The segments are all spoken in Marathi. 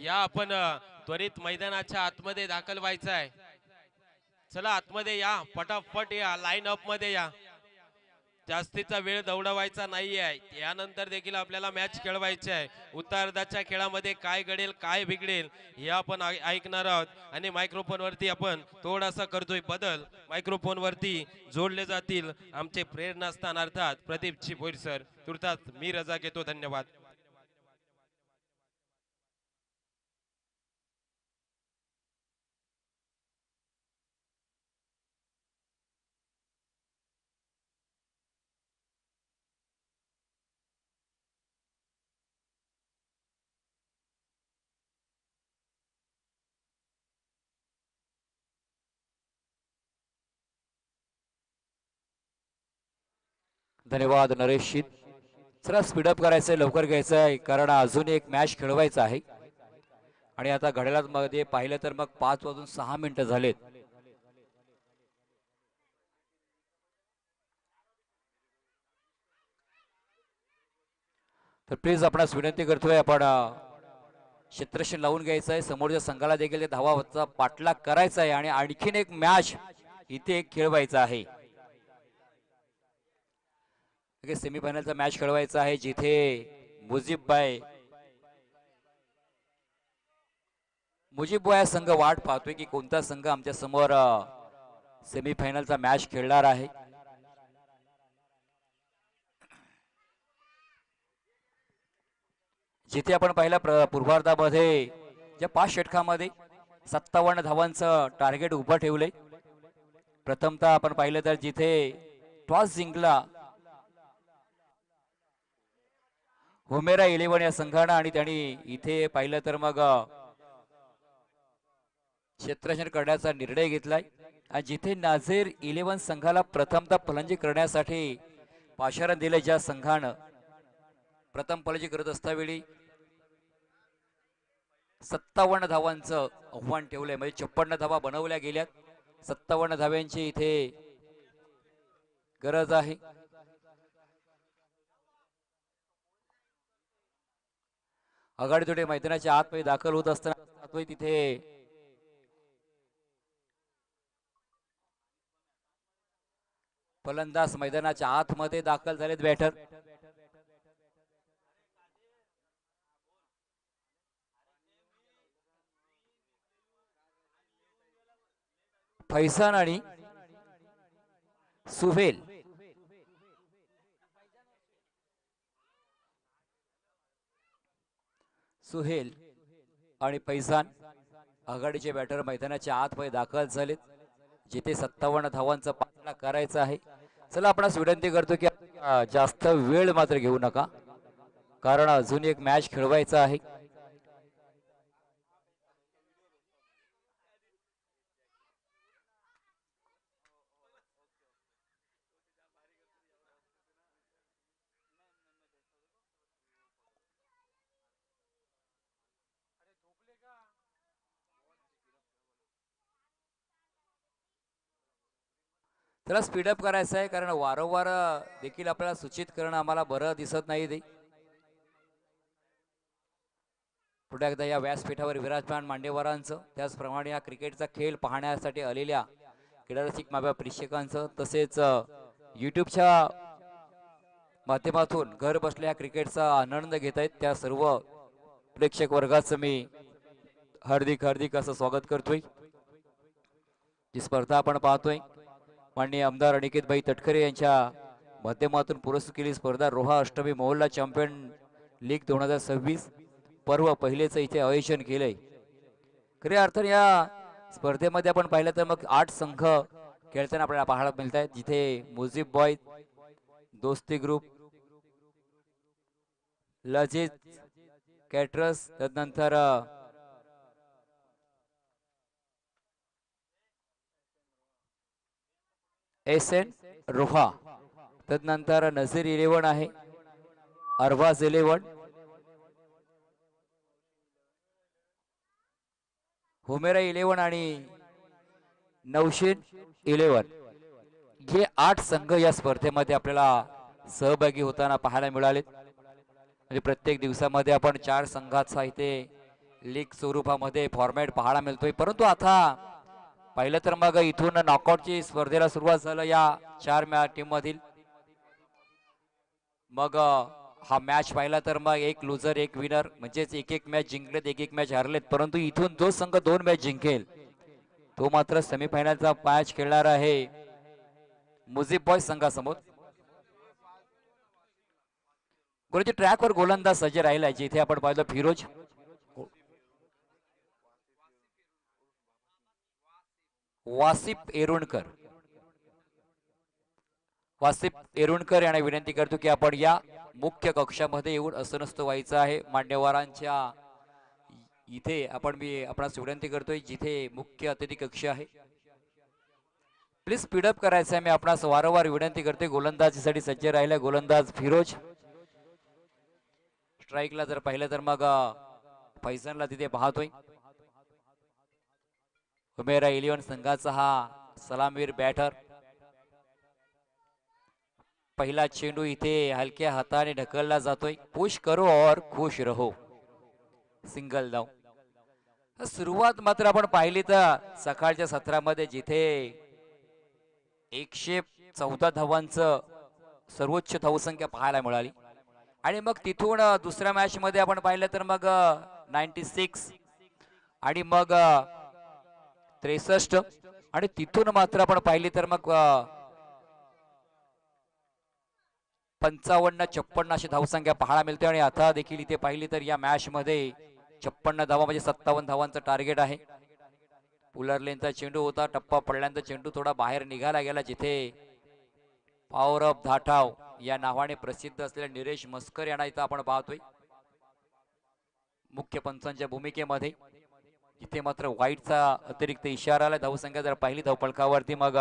या आपण त्वरित मैदानाच्या आतमध्ये दाखल व्हायचं आहे. चला आतमध्ये या, पटापट या, लाईन अप मध्ये या. जास्तीचा वेळ दौडवायचा नाही आहे. यानंतर देखील आपल्याला मॅच खेळवायची आहे. उत्तरार्धाच्या खेळामध्ये काय घडेल काय बिघडेल हे आपण ऐकणार आहोत. आणि मायक्रोफोन वरती आपण थोडासा करतोय बदल. मायक्रोफोन वरती जोडले जातील आमचे प्रेरणास्थान अर्थात प्रदीप चिपोर सर. तुर्तास मी रजा घेतो. धन्यवाद. धन्यवाद नरेश. चला स्पीडअप करायचंय, लवकर घ्यायचं आहे कारण अजून एक मॅच खेळवायचा आहे. आणि आता घड्याळामध्ये पाहिलं तर मग 5:06 झालेत. तर प्लीज आपणास विनंती करतोय, आपण क्षेत्रक्षण लावून घ्यायचं आहे. समोरच्या संघाला देखील धावाचा पाठलाग करायचा आहे आणि आणखीन एक मॅच इथे खेळवायचा आहे. सेमीफायनलचा मॅच खेळवायचा आहे जिथे मुजीबबाई संघ वाट पाहतोय की कोणता संघ आमच्या समोर सेमीफायनलचा मॅच खेळणार आहे. जिथे आपण पाहिलं पूर्वार्धामध्ये ज्या 5 षटकामध्ये 57 धावांचं टार्गेट उभं ठेवलंय. प्रथमतः आपण पाहिलं तर जिथे टॉस जिंकला हुमेरा 11 या संघानं आणि त्यांनी इथे पाहिलं तर मग क्षेत्ररक्षण करण्याचा निर्णय घेतलाय. आणि जिथे नाझीर 11 संघाला प्रथमतः फलंदाजी करण्यासाठी पाचारण दिले, ज्या संघानं प्रथम फलंदाजी करत असतावेळी 57 धावांचं आव्हान ठेवलंय. म्हणजे 56 धावा बनवल्या गेल्यात. 57 धाव्यांची इथे गरज आहे. आघाडी थोडे मैदानाच्या आतमध्ये दाखल होत असताना तिथे फलंदाज मैदानाच्या आतमध्ये दाखल झालेत. बॅटर फैसान आणि सुहेल. सुहेल आणि फैसान आघाडीचे बॅटर मैदानाच्या आतमध्ये दाखल झालेत, जिथे 57 धावांचा पाठलाग करायचा आहे. चला आपणास विनंती करतो की जास्त वेळ मात्र घेऊ नका कारण अजून एक मॅच खेळवायचा आहे. त्याला स्पीडअप करायचं आहे कारण वारंवार देखील आपल्याला सूचित करणं आम्हाला बरं दिसत नाही. ते पुढे एकदा या व्यासपीठावर विराजमान मांडेवरांचं, त्याचप्रमाणे हा क्रिकेटचा खेळ पाहण्यासाठी आलेल्या क्रीडारसिक माव्या प्रेक्षकांचं, तसेच यूट्यूबच्या माध्यमातून घर बसल्या क्रिकेटचा आनंद घेत आहेत त्या सर्व प्रेक्षक वर्गाचं मी हार्दिक हार्दिक असं स्वागत करतोय. जी स्पर्धा आपण पाहतोय माननीय आमदार अनिकेतभाई तटकरे यांच्या माध्यमातून पुरस्कृत केली स्पर्धा रोहा अष्टमी मोहल्ला चॅम्पियन लीग 2026 पर्व पहिलेच इथे आयोजन केलंय. खऱ्या अर्थाने या स्पर्धेमध्ये आपण पाहिलं तर मग 8 संघ खेळताना आपल्याला पाहायला मिळत आहेत, जिथे मुजीब बॉय, दोस्ती ग्रुप, लजीज कॅटरर्स, तदनंतर एसएन रोहा, तदनंतर नझीर 11 आहे, अरबाज 11, हुमेरा 11 आणि नौशीन 11. हे 8 संघ या स्पर्धेमध्ये आपल्याला सहभागी होताना पाहायला मिळाले. आणि प्रत्येक दिवसामध्ये आपण 4 संघाचा इथे लीग स्वरूपामध्ये फॉर्मॅट पाहायला मिळतोय, परंतु आता पाहिलं तर मग इथून नॉकआउटची स्पर्धेला सुरुवात झालं या 4 टीम मधील. मग हा मॅच पाहिला तर मग एक लुझर एक विनर, म्हणजेच एक एक मॅच जिंकलेत एक एक मॅच हरलेत, परंतु इथून जो संघ 2 मॅच जिंकेल तो मात्र सेमीफायनलचा मॅच खेळणार आहे मुझीब बॉयज संघासमोर. गुरुजी ट्रॅकवर गोलंदाज सज्ज राहिला, जिथे आपण पाहिलं फिरोज वासिफ एरुणकर. वासिफ एरुणकर यांना विनंती करतो की आपण या मुख्य कक्षामध्ये येऊन असं नसतं व्हायचं आहे. मान्यवरांच्या इथे आपण आपणास विनंती करतोय, जिथे मुख्य अतिथी कक्ष आहे प्लीज स्पीडअप करायचं आहे. मी आपणास वारंवार विनंती करते. गोलंदाजीसाठी सज्ज राहिला गोलंदाज फिरोज. स्ट्राईकला जर पाहिलं तर मग फैजनला तिथे पाहतोय. हुमेरा 11 संघाचा हा सलामवीर बॅटर. पहिला चेंडू इथे हलक्या हाताने ढकलला जातोय. पुश करो और खुश रहो, सिंगल धाव. सुरुवात मात्र आपण पाहिली तर सकाळच्या सत्रामध्ये जिथे 114 धावांचं सर्वोच्च धावसंख्या पाहायला मिळाली, आणि मग तिथून दुसऱ्या मॅच मध्ये आपण पाहिलं तर मग 96 आणि मग 63, आणि तिथून मात्र आपण पाहिली तर मग 55-56 अशी धावसंख्या पाहायला मिळते. आणि आता देखील इथे पाहिली तर या मॅच मध्ये 56 धावा म्हणजे 57 धावांचं टार्गेट आहे. पुलर लेनचा चेंडू होता, टप्पा पडल्यानंतर चेंडू थोडा बाहेर निघाला गेला, जिथे पॉवर ऑफ धाटाव या नावाने प्रसिद्ध असलेल्या निरेश मस्कर यांना इथं आपण पाहतोय मुख्य पंचांच्या भूमिकेमध्ये. इथे मात्र वाईटचा अतिरिक्त इशारा आला. धावसंख्या जर पाहिली धावफलकावरती मग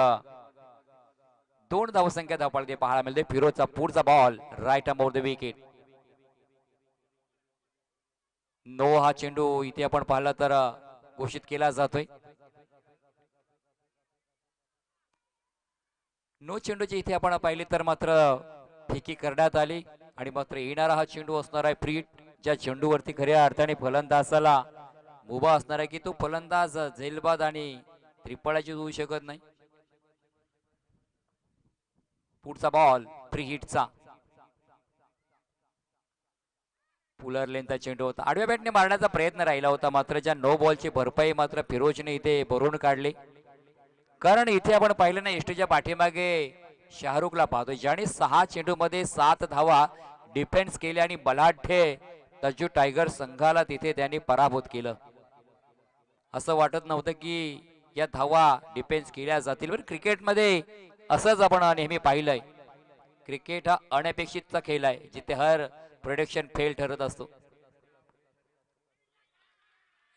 2 धावसंख्या धावफलके पाहायला मिळते. फिरोजचा पुढचा ball right arm over the wicket. No हा चेंडू इथे आपण पाहिला तर घोषित केला जातोय. नो चेंडूची इथे आपण पाहिले तर मात्र फेकी करण्यात आली, आणि मात्र येणारा हा चेंडू असणार आहे फ्री. ज्या चेंडूवरती खऱ्या अर्थाने फलंदाजाला मुभा असणार आहे की तो फलंदाज झेलबाद आणि त्रिपळाची होऊ शकत नाही. पुढचा बॉल फ्री हिटचा. पुलर लेनचा चेंडू होता, आडव्या बॅटने मारण्याचा प्रयत्न राहिला होता, मात्र ज्या नो बॉलची भरपाई मात्र फिरोजने इथे भरून काढली. कारण इथे आपण पाहिलं ना, एसटीच्या पाठीमागे शाहरुखला पाहतोय, ज्याने 6 चेंडू मध्ये 7 धावा डिफेन्स केले आणि बलाढ्य तज्जू टायगर संघाला तिथे त्यांनी पराभूत केलं. असं वाटत नव्हतं की या धावा डिफेन्स केल्या जातील. बरं, क्रिकेटमध्ये असंच आपण नेहमी पाहिलंय. क्रिकेट हा अनपेक्षितचा खेळ आहे, जिथे हर प्रोडक्शन फेल ठरत असतो.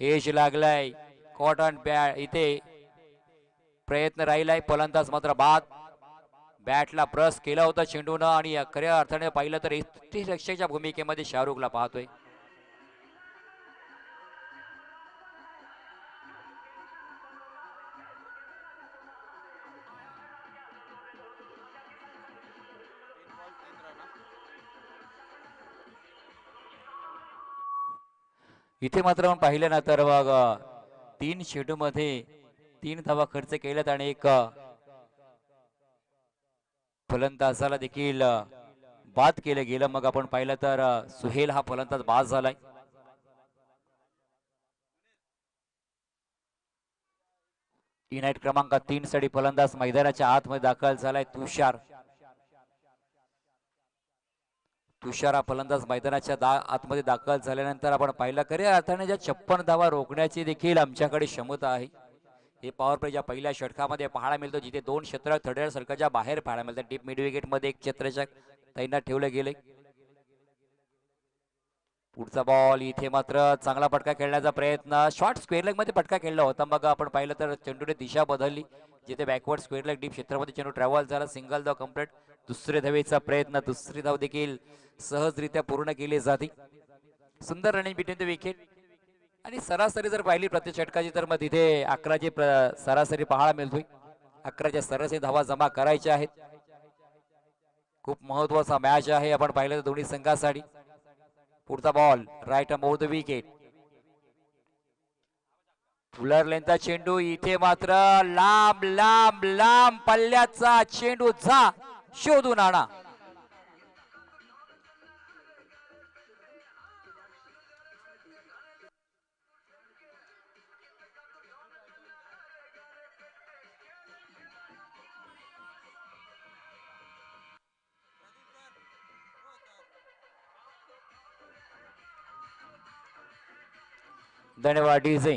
एज लागलाय कॉटन बॅट, इथे प्रयत्न राहिलाय, फलंदाज मात्र बाद. बॅटला ब्रश केला होता चेंडूनं, आणि खऱ्या अर्थाने पाहिलं तर रक्षकाच्या भूमिकेमध्ये शाहरुखला पाहतोय. इथे मात्र आपण पाहिलं ना तर मग 3 चेंडू मध्ये 3 धावा खर्च केल्यात, आणि एक फलंदाजाला देखील बाद केलं गेलं. मग आपण पाहिलं तर सुहेल हा फलंदाज बाद झालाय. युनाइट क्रमांक 3 साठी फलंदाज मैदानाच्या आतमध्ये दाखल झालाय तुषार. तुषार फलंदाज मैदानाच्या आतमध्ये दाखल झाल्यानंतर आपण पाहिलं खऱ्या अर्थाने ज्या 56 धावा रोखण्याची देखील आमच्याकडे क्षमता आहे. हे पॉवर प्ले ज्या पहिल्या षटकामध्ये पाहायला मिळतो, जिथे 2 षटक थर्ड सर्कलच्या बाहेर पाहायला मिळतात. डीप मिड विकेट मध्ये एक क्षेत्ररक्षक तैनात ठेवले गेले. पुढचा बॉल इथे मात्र चांगला फटका खेळण्याचा प्रयत्न, शॉर्ट स्क्वेअर लेग मध्ये फटका खेळला होता. मग आपण पाहिलं तर चेंडूने दिशा बदलली, जिथे बॅकवर्ड स्क्वेअर लेग डीप क्षेत्रामध्ये चेंडू ट्रॅव्हल झाला. सिंगल धाव कंप्लीट. दुसरे धावेचा प्रयत्न, दुसरी धाव देखील सहजरित्या पूर्ण केली जाते. सुंदर रनिंग बिटवीन द विकेट. आणि सरासरी जर पाहिली प्रति षटकाची तर मग तिथे 11ची सरासरी पाहायला मिळतोय. 11च्या सरासरी धावा जमा करायच्या आहेत. खूप महत्वाचा मॅच आहे आपण पाहिलं तर दोन्ही संघासाठी. पुढचा ball right arm over the wicket. Fuller लेनचा चेंडू इथे मात्र लांब लांब लांब पल्ल्याचा चेंडू जा शोधून आणा. धन्यवाद डीजे.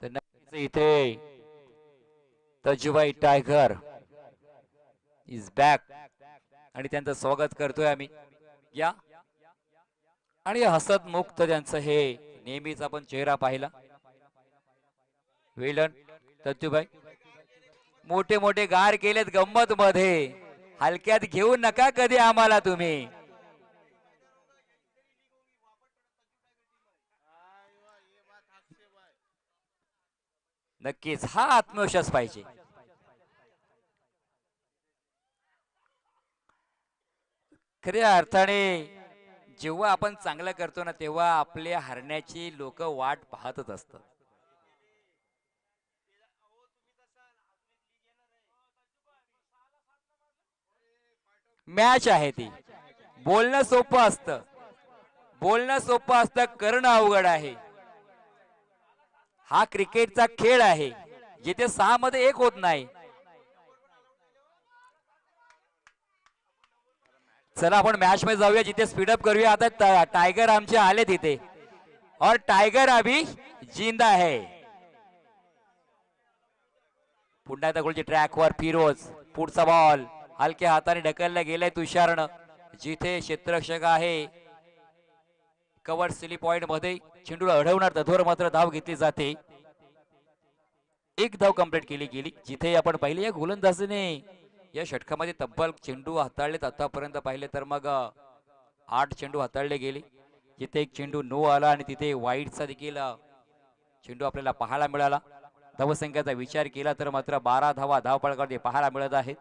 तर नक्कीच इथे तजुबाई टायगर इज बॅक आणि त्यांचं स्वागत करतोय आम्ही. या आणि हसत मुक्त त्यांचं हे नेहमीच आपण चेहरा पाहिला. वेलन तजुबाई मोठे मोठे गार केलेत गंमत मध्ये, हलक्यात घेऊ नका कधी आम्हाला तुम्ही. नक्कीच हा आत्मविश्वास पाहिजे. खऱ्या अर्थाने जेव्हा आपण चांगलं करतो ना तेव्हा आपल्या हरण्याची लोक वाट पाहतच असतात. मॅच आहे ती. बोलणं सोपं असतं, बोलणं सोपं असतं, करणं अवघड आहे. हा क्रिकेटचा खेळ आहे जिथे 6 मध्ये 1 होत नाही. चला आपण मॅच मध्ये जाऊया, जिथे स्पीडअप करूया. आता टायगर आमचे आले तिथे और टायगर अभी जिंदा है. पुन्हा एकदा गोलची ट्रॅकवर फिरोज. पुढचा बॉल हलक्या हाताने ढकलला गेलाय तुषारनं, जिथे क्षेत्ररक्षक आहे कव्हर सिली पॉइंट मध्ये. चेंडूला अडवणार तत्वर मात्र धाव घेतली जाते. एक धाव कंप्लीट केली गेली. जिथे आपण पाहिले या गोलंदाजीने या षटकामध्ये तब्बल चेंडू हाताळलेत आतापर्यंत पाहिले तर मग 8 चेंडू हाताळले गेले. जिथे एक चेंडू नो आला आणि तिथे वाईटचा देखील चेंडू आपल्याला पाहायला मिळाला. धावसंख्येचा विचार केला तर मात्र 12 धावा धावपळामध्ये पाहायला मिळत आहेत.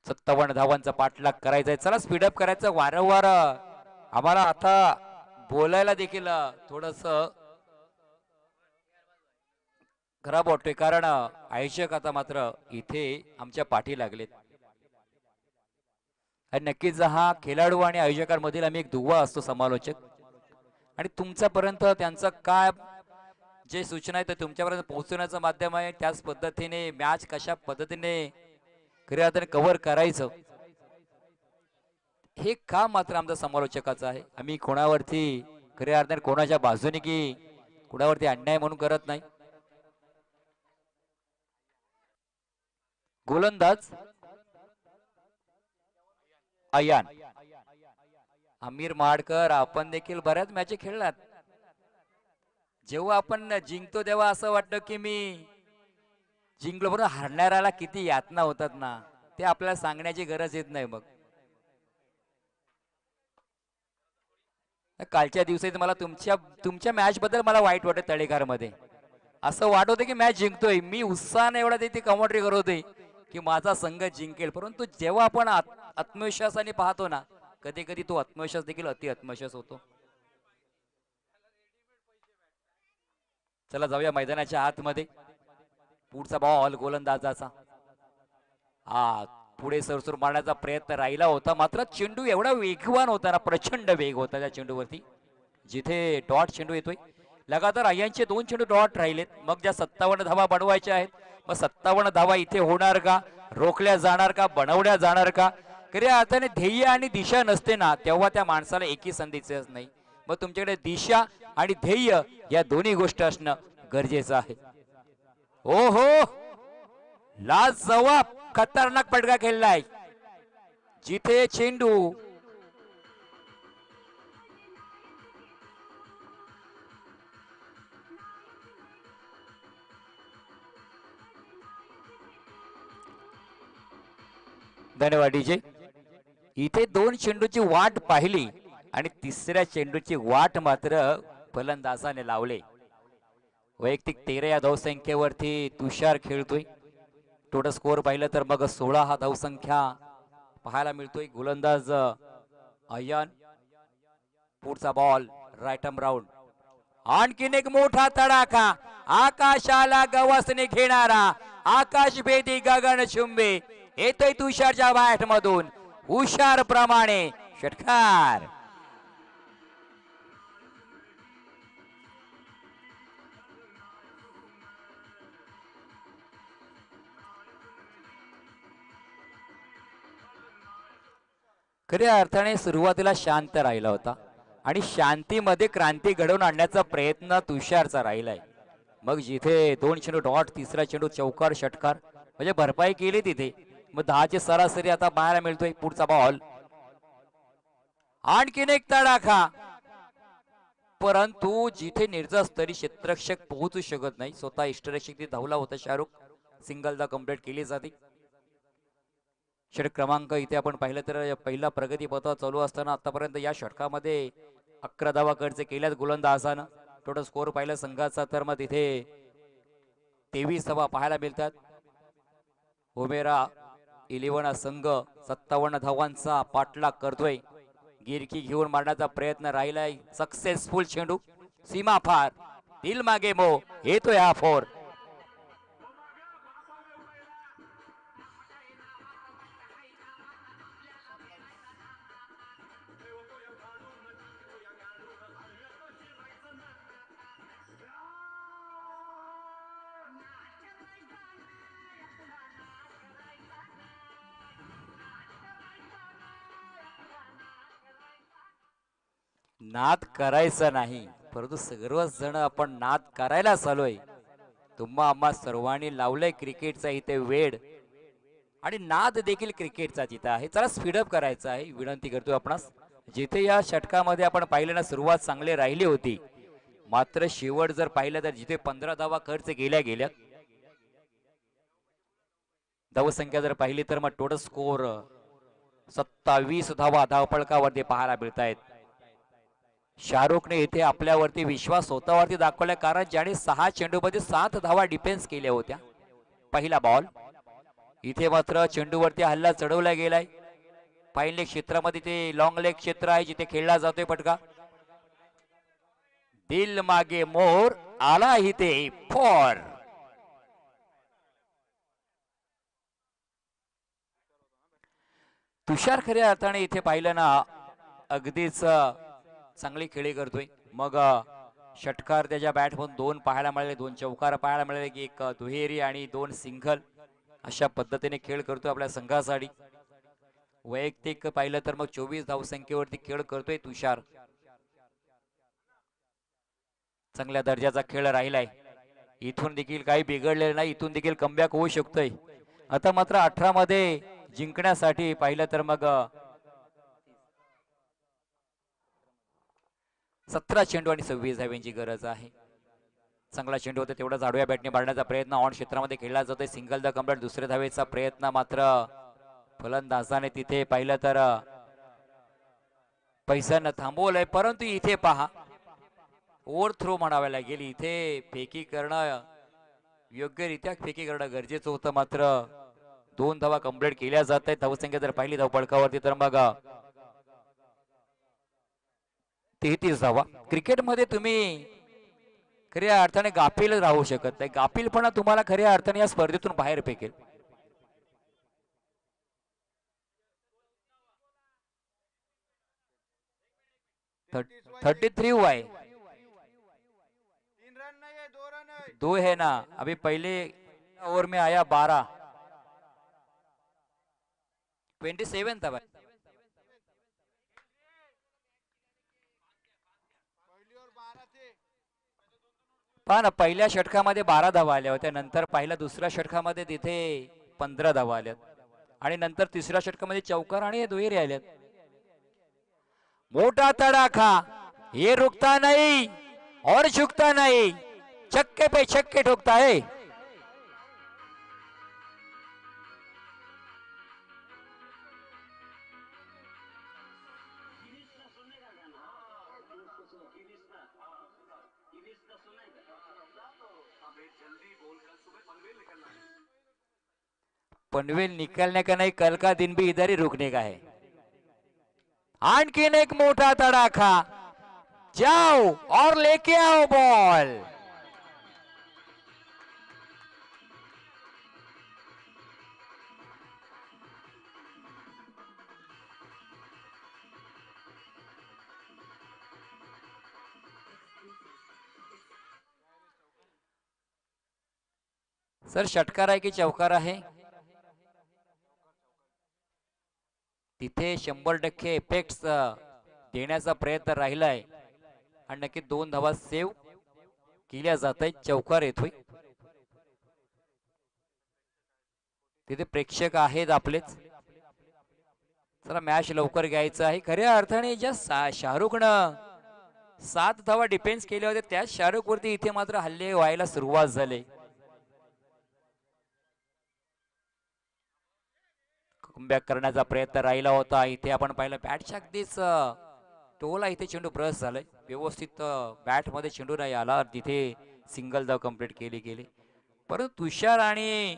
57 धावांचा पाठलाग करायचा आहे. चला स्पीडअप करायचं वारंवार. आम्हाला आता बोलायला देखील थोडस खराब वाटतोय, कारण आयोजक आता मात्र इथे आमच्या पाठी लागलेत. आणि नक्कीच हा खेळाडू आणि आयोजकांमधील आम्ही एक दुवा असतो समालोचक, आणि तुमच्यापर्यंत त्यांचं काय जे सूचना आहे ते तुमच्यापर्यंत पोहोचवण्याचं माध्यम आहे. त्याच पद्धतीने मॅच कशा पद्धतीने खऱ्या अर्थाने कव्हर करायचं हे काम मात्र आमच्या समालोचकाचं आहे. आम्ही कोणावरती खऱ्या अर्थाने कोणाच्या बाजूने की कोणावरती अन्याय म्हणून करत नाही. गोलंदाज अयान. आमिर माडकर, आपण देखील बऱ्याच मॅच खेळलात. जेव्हा आपण जिंकतो तेव्हा असं वाटतं की मी जिंकलो, बरोबर हरणाऱ्याला किती यातना होतात ना, ते आपल्याला सांगण्याची गरज येत नाही. मग कालच्या दिवशी मला तुमच्या मॅच बद्दल मला वाईट वाटत. तळेघर मध्ये असं वाटत होतं की मॅच जिंकतोय, मी उत्साहाने एवढा तिथे कमेंट्री करत होते की माझा संघ जिंकेल. परंतु जेव्हा आपण आत्मविश्वासाने पाहतो ना, कधी कधी तो आत्मविश्वास देखील अति आत्मविश्वास होतो. चला जाऊया मैदानाच्या आतमध्ये. पुढचा बॉल गोलंदाजाचा. पुढे सरसूर मारण्याचा प्रयत्न राहिला होता, मात्र चेंडू एवढा वेगवान होता ना, प्रचंड वेग होता त्या चेंडूवरती. जिथे डॉट चेंडू येतोय, लगातार अय्यांचे 2 चेंडू डॉट राहिलेत. मग ज्या 57 धावा बनवायच्या आहेत, मग 57 धावा इथे होणार का, रोखल्या जाणार का, बनवल्या जाणार का? खऱ्या अर्थाने ध्येय आणि दिशा नसते ना, तेव्हा त्या माणसाला एकही संधीच नाही. मग तुमच्याकडे दिशा आणि ध्येय या दोन्ही गोष्टी असणं गरजेचं आहे. ओहो, लाजवाब खतरनाक फटका खेळलाय. जिथे चेंडू धन्यवाद डीजे. इथे 2 चेंडूची वाट पाहिली आणि तिसऱ्या चेंडूची वाट मात्र फलंदाजाने लावले. वैयक्तिक 13 या धावसंख्येवरती तुषार खेळतोय. टोटल स्कोअर पाहिलं तर मग 16 हा धावसंख्या पाहायला मिळतोय. गोलंदाज अय्यान. पुढचा बॉल राईट आर्म राऊंड. आणखीन एक मोठा तडाखा, आकाशाला गवसने घेणारा, आकाश भेदी गगन चुंबे येतोय तुषारच्या बॅट मधून, हुशार प्रमाणे षटकार. खऱ्या अर्थाने सुरुवातीला शांत राहिला होता आणि शांतीमध्ये क्रांती घडवून आणण्याचा प्रयत्न तुषारचा राहिलाय. मग जिथे 2 चेंडू डॉट, तिसरा चेंडू चौकार षटकार, म्हणजे भरपाई केली तिथे. मग 10ची सरासरी आता पाहायला मिळतोय. पुढचा बॉल, आणखीन एक तडाखा, परंतु जिथे निर्जस तरी क्षेत्ररक्षक पोहोचू शकत नाही. स्वतः इष्टरक्षक धावला होता शाहरुख, सिंगलदा कंप्लीट केली जाते. षटक क्रमांक इथे आपण पाहिलं तर पहिला प्रगती पथावर चालू असताना आतापर्यंत या षटकामध्ये 11 धावा खर्च केल्यात गोलंदाजानं. टोटल स्कोर पाहिला संघाचा तर मग तिथे 23 धावा पाहायला मिळतात. हुमेरा 11 संघ 57 धावांचा पाठलाग करतोय. गिरकी घेऊन मारण्याचा प्रयत्न राहिलाय. सक्सेसफुल चेंडू सीमा पार, दिल मागे मो, येतोय हा 4. नाद करायचा नाही, परंतु सर्वच जण आपण नाद करायला चालूय. तुम्हा आम्हा सर्वांनी लावलंय क्रिकेटचा इथे वेड आणि नाद देखील क्रिकेटचा जिथं आहे. चला स्पीडअप करायचा आहे, विनंती करतोय आपणास. जिथे या षटकामध्ये आपण पाहिलं ना, सुरुवात चांगली राहिली होती, मात्र शेवट जर पाहिलं तर जिथे 15 धावा खर्च गेल्या धावसंख्या जर पाहिली तर मग टोटल स्कोर 27 धावा धावपळकावरती पाहायला मिळत आहेत. शाहरुखने इथे आपल्यावरती विश्वास स्वतःवरती दाखवला, कारण ज्याने 6 चेंडूमध्ये 7 धावा डिफेन्स केल्या होत्या. पहिला बॉल, इथे मात्र चेंडूवरती हल्ला चढवला गेलाय. फाईन लेग क्षेत्रामध्ये ते लॉंग लेग क्षेत्र आहे जिथे खेळला जातोय फटका. दिल मागे मोर, आला इथे 4. तुषार खऱ्या अर्थाने इथे पाहिलं ना, अगदीच चांगली खेळी करतोय. मग षटकार त्याच्या बॅटमधून 2 पाहायला मिळाले, 2 चौकार पाहायला मिळाले, की 1 दुहेरी आणि 2 सिंगल. अशा पद्धतीने खेळ करतोय आपल्या संघासाठी. वैयक्तिक पाहिलं तर मग 24 धावसंख्येवरती खेळ करतोय तुषार. चांगल्या दर्जाचा खेळ राहिलाय. इथून देखील काही बिघडलेलं नाही, इथून देखील कमबॅक होऊ शकतोय. आता मात्र 18 मध्ये जिंकण्यासाठी पाहिलं तर मग 17 चेंडू आणि 26 धाव्यांची गरज आहे. चांगला चेंडू होता, तेवढा आडव्या बॅटने मारण्याचा प्रयत्न ऑन क्षेत्रामध्ये खेळला जातोय. सिंगल द कंप्लीट, दुसऱ्या धावेचा प्रयत्न मात्र फलंदाजाने तिथे पाहिलं तर पैशानं थांबवलंय. परंतु इथे पहा, ओव्हर थ्रो म्हणावे लागेल. इथे फेकी करणं योग्यरित्या फेकी करणं गरजेचं होतं, मात्र 2 धावा कंप्लीट केल्या जात आहेत. धावसंख्या जर पाहिली धावपळकावरती तर मग 33 धावा. क्रिकेटमध्ये तुम्ही खऱ्या अर्थाने गाफील राहू शकत नाही. गाफीलपणा तुम्हाला खऱ्या अर्थाने या स्पर्धेतून बाहेर फेकेल. थर्टी 33 हुआ है, 2 है ना. अभी पहले ओवर में आया 12, 27 था भाई. पहा ना, पहिल्या षटकामध्ये 12 धावा आल्या होत्या, नंतर पहिल्या दुसऱ्या षटकामध्ये तिथे 15 धावा आल्यात आणि नंतर तिसऱ्या षटकामध्ये चौकार आणि दुहेरी आल्यात. मोठा तड़ाखा, ये रुकता नहीं और झुकता नहीं, छक्के पे छक्के ठोकता है. पनवेल निकलने का नहीं, कल का दिन भी इधर ही रुकने का है. आणखीन एक मोठा तडाखा, जाओ और लेके आओ बॉल। सर षटकार आहे की चौकार आहे? तिथे 100% इफेक्ट देण्याचा प्रयत्न राहिलाय आणि नक्की 2 धावा सेव्ह केल्या जात आहेत। चौकार येतोय, तिथे प्रेक्षक आहेत आपलेच। चला मॅच लवकर घ्यायचं आहे। खऱ्या अर्थाने ज्या शाहरुखनं 7 धावा डिफेन्स केल्या होत्या त्याच शाहरुख वरती इथे मात्र हल्ले व्हायला सुरुवात झाली। कमबॅक करण्याचा प्रयत्न राहिला होता। इथे आपण पाहिलं बॅटच्या अगदीच टोला इथे चेंडू ब्रश झालाय, व्यवस्थित बॅट मध्ये चेंडू नाही आला, तिथे सिंगल धाव कंप्लीट केली गेली। परंतु तुषार आणि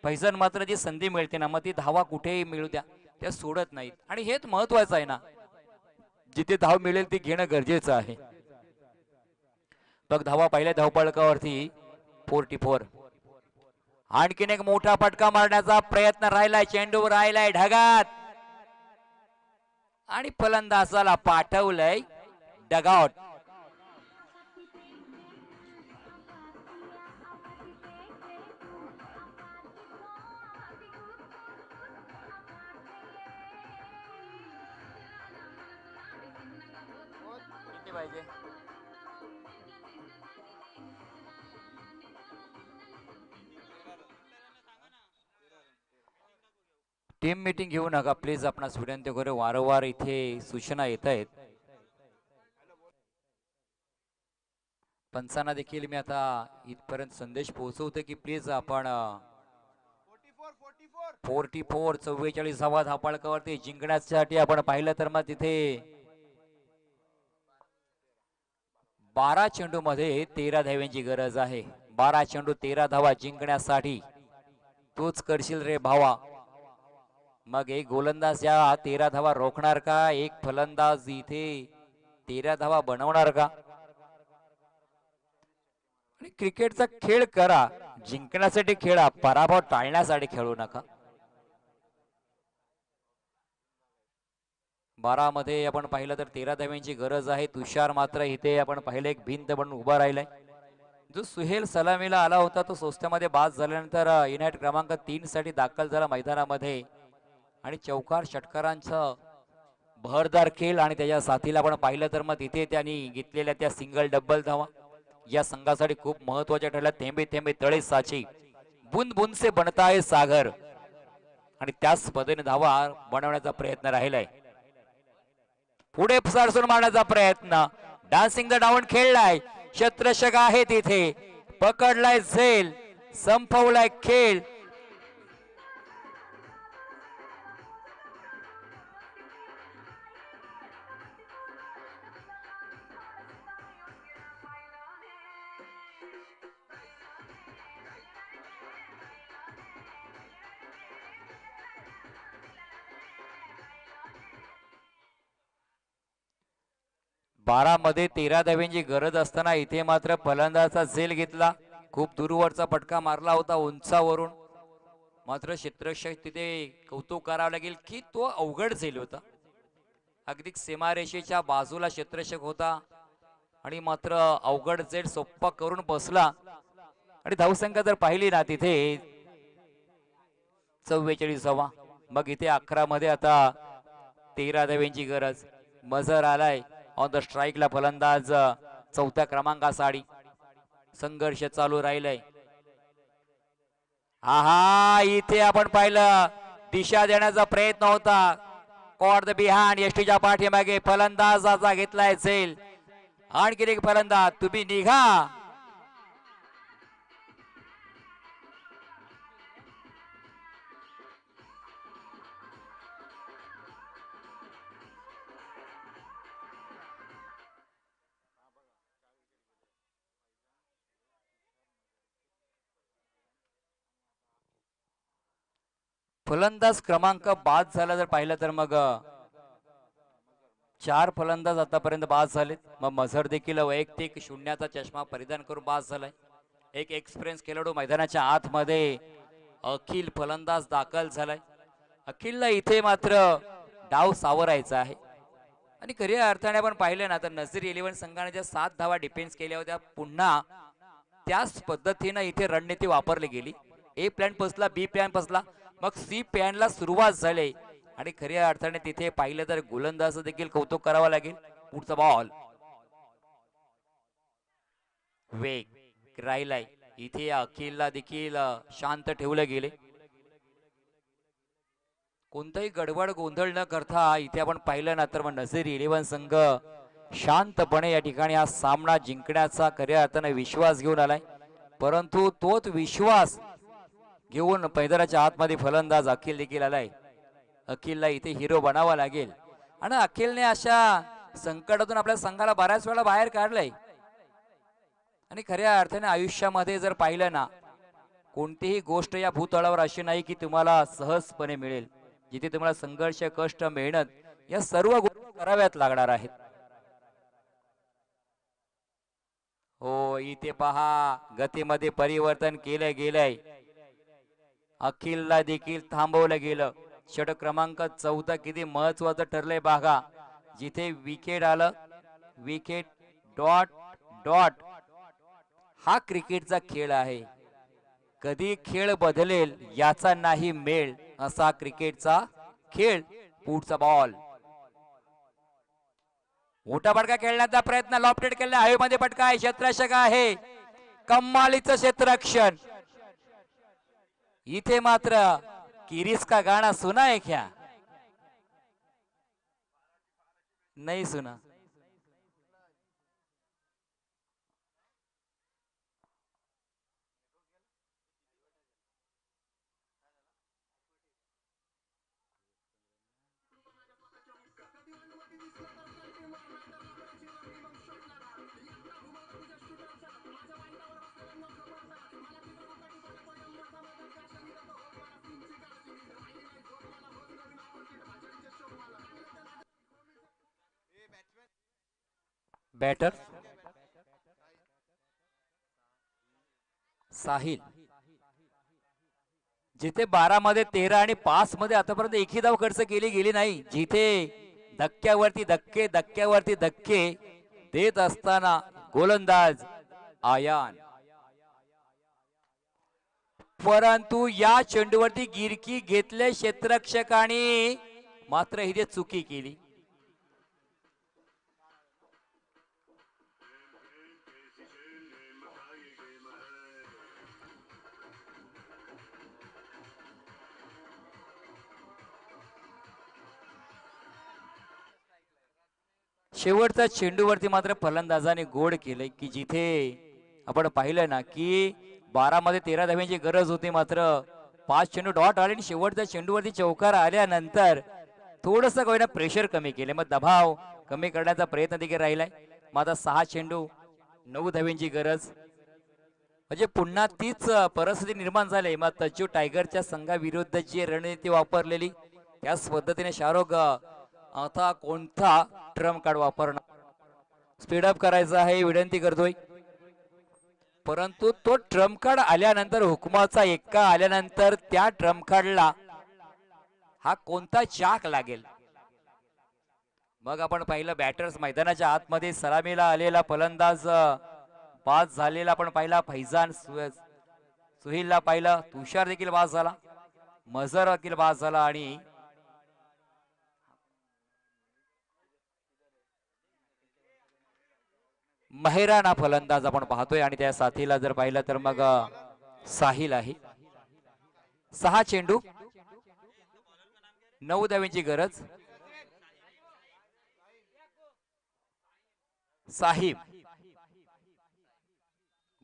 फैजन मात्र जी संधी मिळते ना, मग ती धावा कुठेही मिळू द्या त्या सोडत नाहीत आणि हेच महत्वाचं आहे ना, जिथे धाव मिळेल ती घेणं गरजेचं आहे। बघ धावा पहिल्या धावपळकावरती 44। आणखीन एक मोठा फटका मारण्याचा प्रयत्न राहिलाय, चेंडू राहिलाय ढगात आणि फलंदाजाला पाठवलंय डगआउट। पाहिजे टीम मीटिंग घेऊ नका प्लीज, आपणास विनंती करू। वारंवार इथे सूचना येत आहेत, पंचांना देखील मी आता इथपर्यंत संदेश पोहोचवते की प्लीज आपण 44 धावपळकावरती जिंकण्यासाठी आपण पाहिलं तर मग तिथे 12 चेंडू मध्ये 13 धावांची गरज आहे। 12 चेंडू 13 धावा जिंकण्यासाठी तूच करशील रे भावा। मग एक गोलंदाज या 13 धावा रोखणार का? एक फलंदाज इथे 13 धावा बनवणार का? आणि क्रिकेटचा खेळ करा, जिंकण्यासाठी खेळा, पराभव टाळण्यासाठी खेळू नका। 12 मध्ये आपण पाहिलं तर 13 धावांची गरज आहे। तुषार मात्र इथे आपण पाहिलं एक भिंत बनून उभा राहिलाय। जो सुहेल सलामीला आला होता तो सोस्त्यामध्ये बाद झाल्यानंतर युनाइट क्रमांक 3 साठी दाखल झाला मैदानामध्ये आणि चौकार षटकारांचं भरदार खेळ आणि त्याच्या साथीला आपण पाहिलं तर मग तिथे त्यांनी घेतलेल्या त्या सिंगल डबल धावा या संघासाठी खूप महत्वाच्या ठरल्या। थेंबे थेंबे तळे साची, बुंद बुंद से बनता है सागर, आणि त्याच पद्धतीने धावा बनवण्याचा प्रयत्न राहिलाय। पुढे सरसून मारण्याचा प्रयत्न, डान्सिंग द डाऊन खेळलाय, क्षेत्ररक्षक आहे तिथे, पकडलाय झेल, संपवलाय खेळ। बारा मध्ये 13 धावांची गरज असताना इथे मात्र फलंदाजाचा झेल घेतला, खूप दूरवरचा फटका मारला होता उंचावरून, मात्र क्षेत्ररक्षक तिथे कौतुक करावं लागेल की तो अवघड झेल होता, अगदी सीमारेषेच्या बाजूला क्षेत्ररक्षक होता आणि मात्र अवघड झेल सोप्पा करून बसला। आणि धावसंख्या जर पाहिली ना तिथे 44, मग इथे 11 मध्ये आता 13 धावांची गरज। मजर आलाय ऑन द स्ट्राइकला फलंदाज चौथ्या क्रमांकासाठी, संघर्ष चालू राहिलाय। आहा इथे आपण पाहिलं दिशा देण्याचा प्रयत्न होता, कॉट द बिहाइंड, यष्टीच्या पाठीमागे फलंदाजाचा घेतलाय झेल, आणखी एक फलंदाज तुम्ही निघा। फलंदाज क्रमांक बाद झाला जर पाहिलं तर मग 4 फलंदाज आतापर्यंत बाद झालेत. मग मझर देखील वैयक्तिक शून्याचा चष्मा परिधान करून बाद झालाय. एक एक्सपिरियन्स खेळाडू मैदानाच्या आतमध्ये अखिल फलंदाज दाखल झालाय. अखिलला इथे मात्र डाव सावरायचा आहे. आणि खऱ्या अर्थाने आपण पाहिलं ना तर नजीर 11 संघाने ज्या 7 धावा डिफेन्स केल्या होत्या पुन्हा त्याच पद्धतीनं इथे रणनीती वापरली गेली. ए प्लॅन बसला, बी प्लॅन बसला, मग सी प्लॅनला सुरुवात झाली. आणि खऱ्या अर्थाने तिथे पाहिलं तर गोलंदाज देखील कौतुक करावं लागेल. पुढचा बॉल वेग राहिलाय. इथे अखिलला देखील शांत ठेवलं गेले. कोणताही गडबड गोंधळ न करता इथे आपण पाहिलं ना तर मग नजीर 11 संघ शांतपणे या ठिकाणी हा सामना जिंकण्याचा खऱ्या अर्थाने विश्वास घेऊन आलाय. परंतु तोच विश्वास घेऊन मैदानाच्या आतमध्ये फलंदाज अखिल देखील आलाय. अखिलला इथे हिरो बनावा लागेल. आणि अखिलने अशा संकटातून आपल्या संघाला बऱ्याच वेळा बाहेर काढलंय. आणि खऱ्या अर्थाने आयुष्यामध्ये जर पाहिलं ना कोणतीही गोष्ट या भूतळावर अशी नाही की तुम्हाला सहजपणे मिळेल. जिथे तुम्हाला संघर्ष, कष्ट, मेहनत या सर्व गोष्टी कराव्यात लागणार आहेत. हो, इथे पहा गतीमध्ये परिवर्तन केलं गेलंय. अखिलला देखील थांबवलं गेलं. षटक क्रमांक 14 किती महत्वाचं ठरलंय बघा. जिथे विकेट आलं, विकेट डॉट डॉट हा क्रिकेटचा खेळ आहे. कधी खेळ बदलेल याचा नाही मेळ, असा क्रिकेटचा खेळ. पुढचा बॉल मोठा फटका खेळण्याचा प्रयत्न, लॉफ्टेड केलेला हवेमध्ये फटका आहे. क्षेत्ररक्षक आहे. कमालीचं क्षेत्ररक्षण. इथे मात्र किरीस का गाणं सुना है क्या? नहीं सुना. बॅटर साहिल. जिथे 12 मध्ये 13 आणि 5 मध्ये आतापर्यंत एकही धाव खर्च केली गेली नाही. जिथे धक्क्यावरती धक्के, धक्क्यावरती धक्के देत असताना गोलंदाज आयान. परंतु या चेंडूवरती गिरकी घेतले क्षेत्ररक्षकाने, मात्र इथे चुकी केली. शेवटच्या चेंडूवरती मात्र फलंदाजाने गोड केले की जिथे आपण पाहिलं ना की 12 मध्ये 13 धाव्यांची गरज होती, मात्र 5 चेंडू डॉट आले आणि शेवटच्या चेंडूवरती चौकार आल्यानंतर थोडस कोणा प्रेशर कमी केले, मग दबाव कमी करण्याचा प्रयत्न देखील राहिलाय. मात्र 6 चेंडू 9 धाव्यांची गरज, म्हणजे पुन्हा तीच परिस्थिती निर्माण झाली. मग तज्जू टायगरच्या संघाविरुद्ध जी रणनीती वापरलेली त्याच पद्धतीने शाहरुख आता कोणता ट्रम्प कार्ड वापरणार, स्पीडअप करायचा आहे विनंती करतोय. परंतु तो ट्रम्प कार्ड आल्यानंतर, हुकमाचा एक्का आल्यानंतर त्या ट्रम्प कार्डला हा कोणता चाक लागेल. मग आपण पाहिलं बॅटर्स मैदानाच्या आतमध्ये सलामीला आलेला फलंदाज बाद झालेला आपण पाहिला. फैजान सुहिलला पाहिलं, तुषार देखील बाद झाला, मजर देखील बाद झाला आणि मेहराना फलंदाज आपण पाहतोय. आणि त्या साथीला जर पाहिलं तर मग साहिल आहे. 6 चेंडू 9 धाव्यांची गरज. साहिब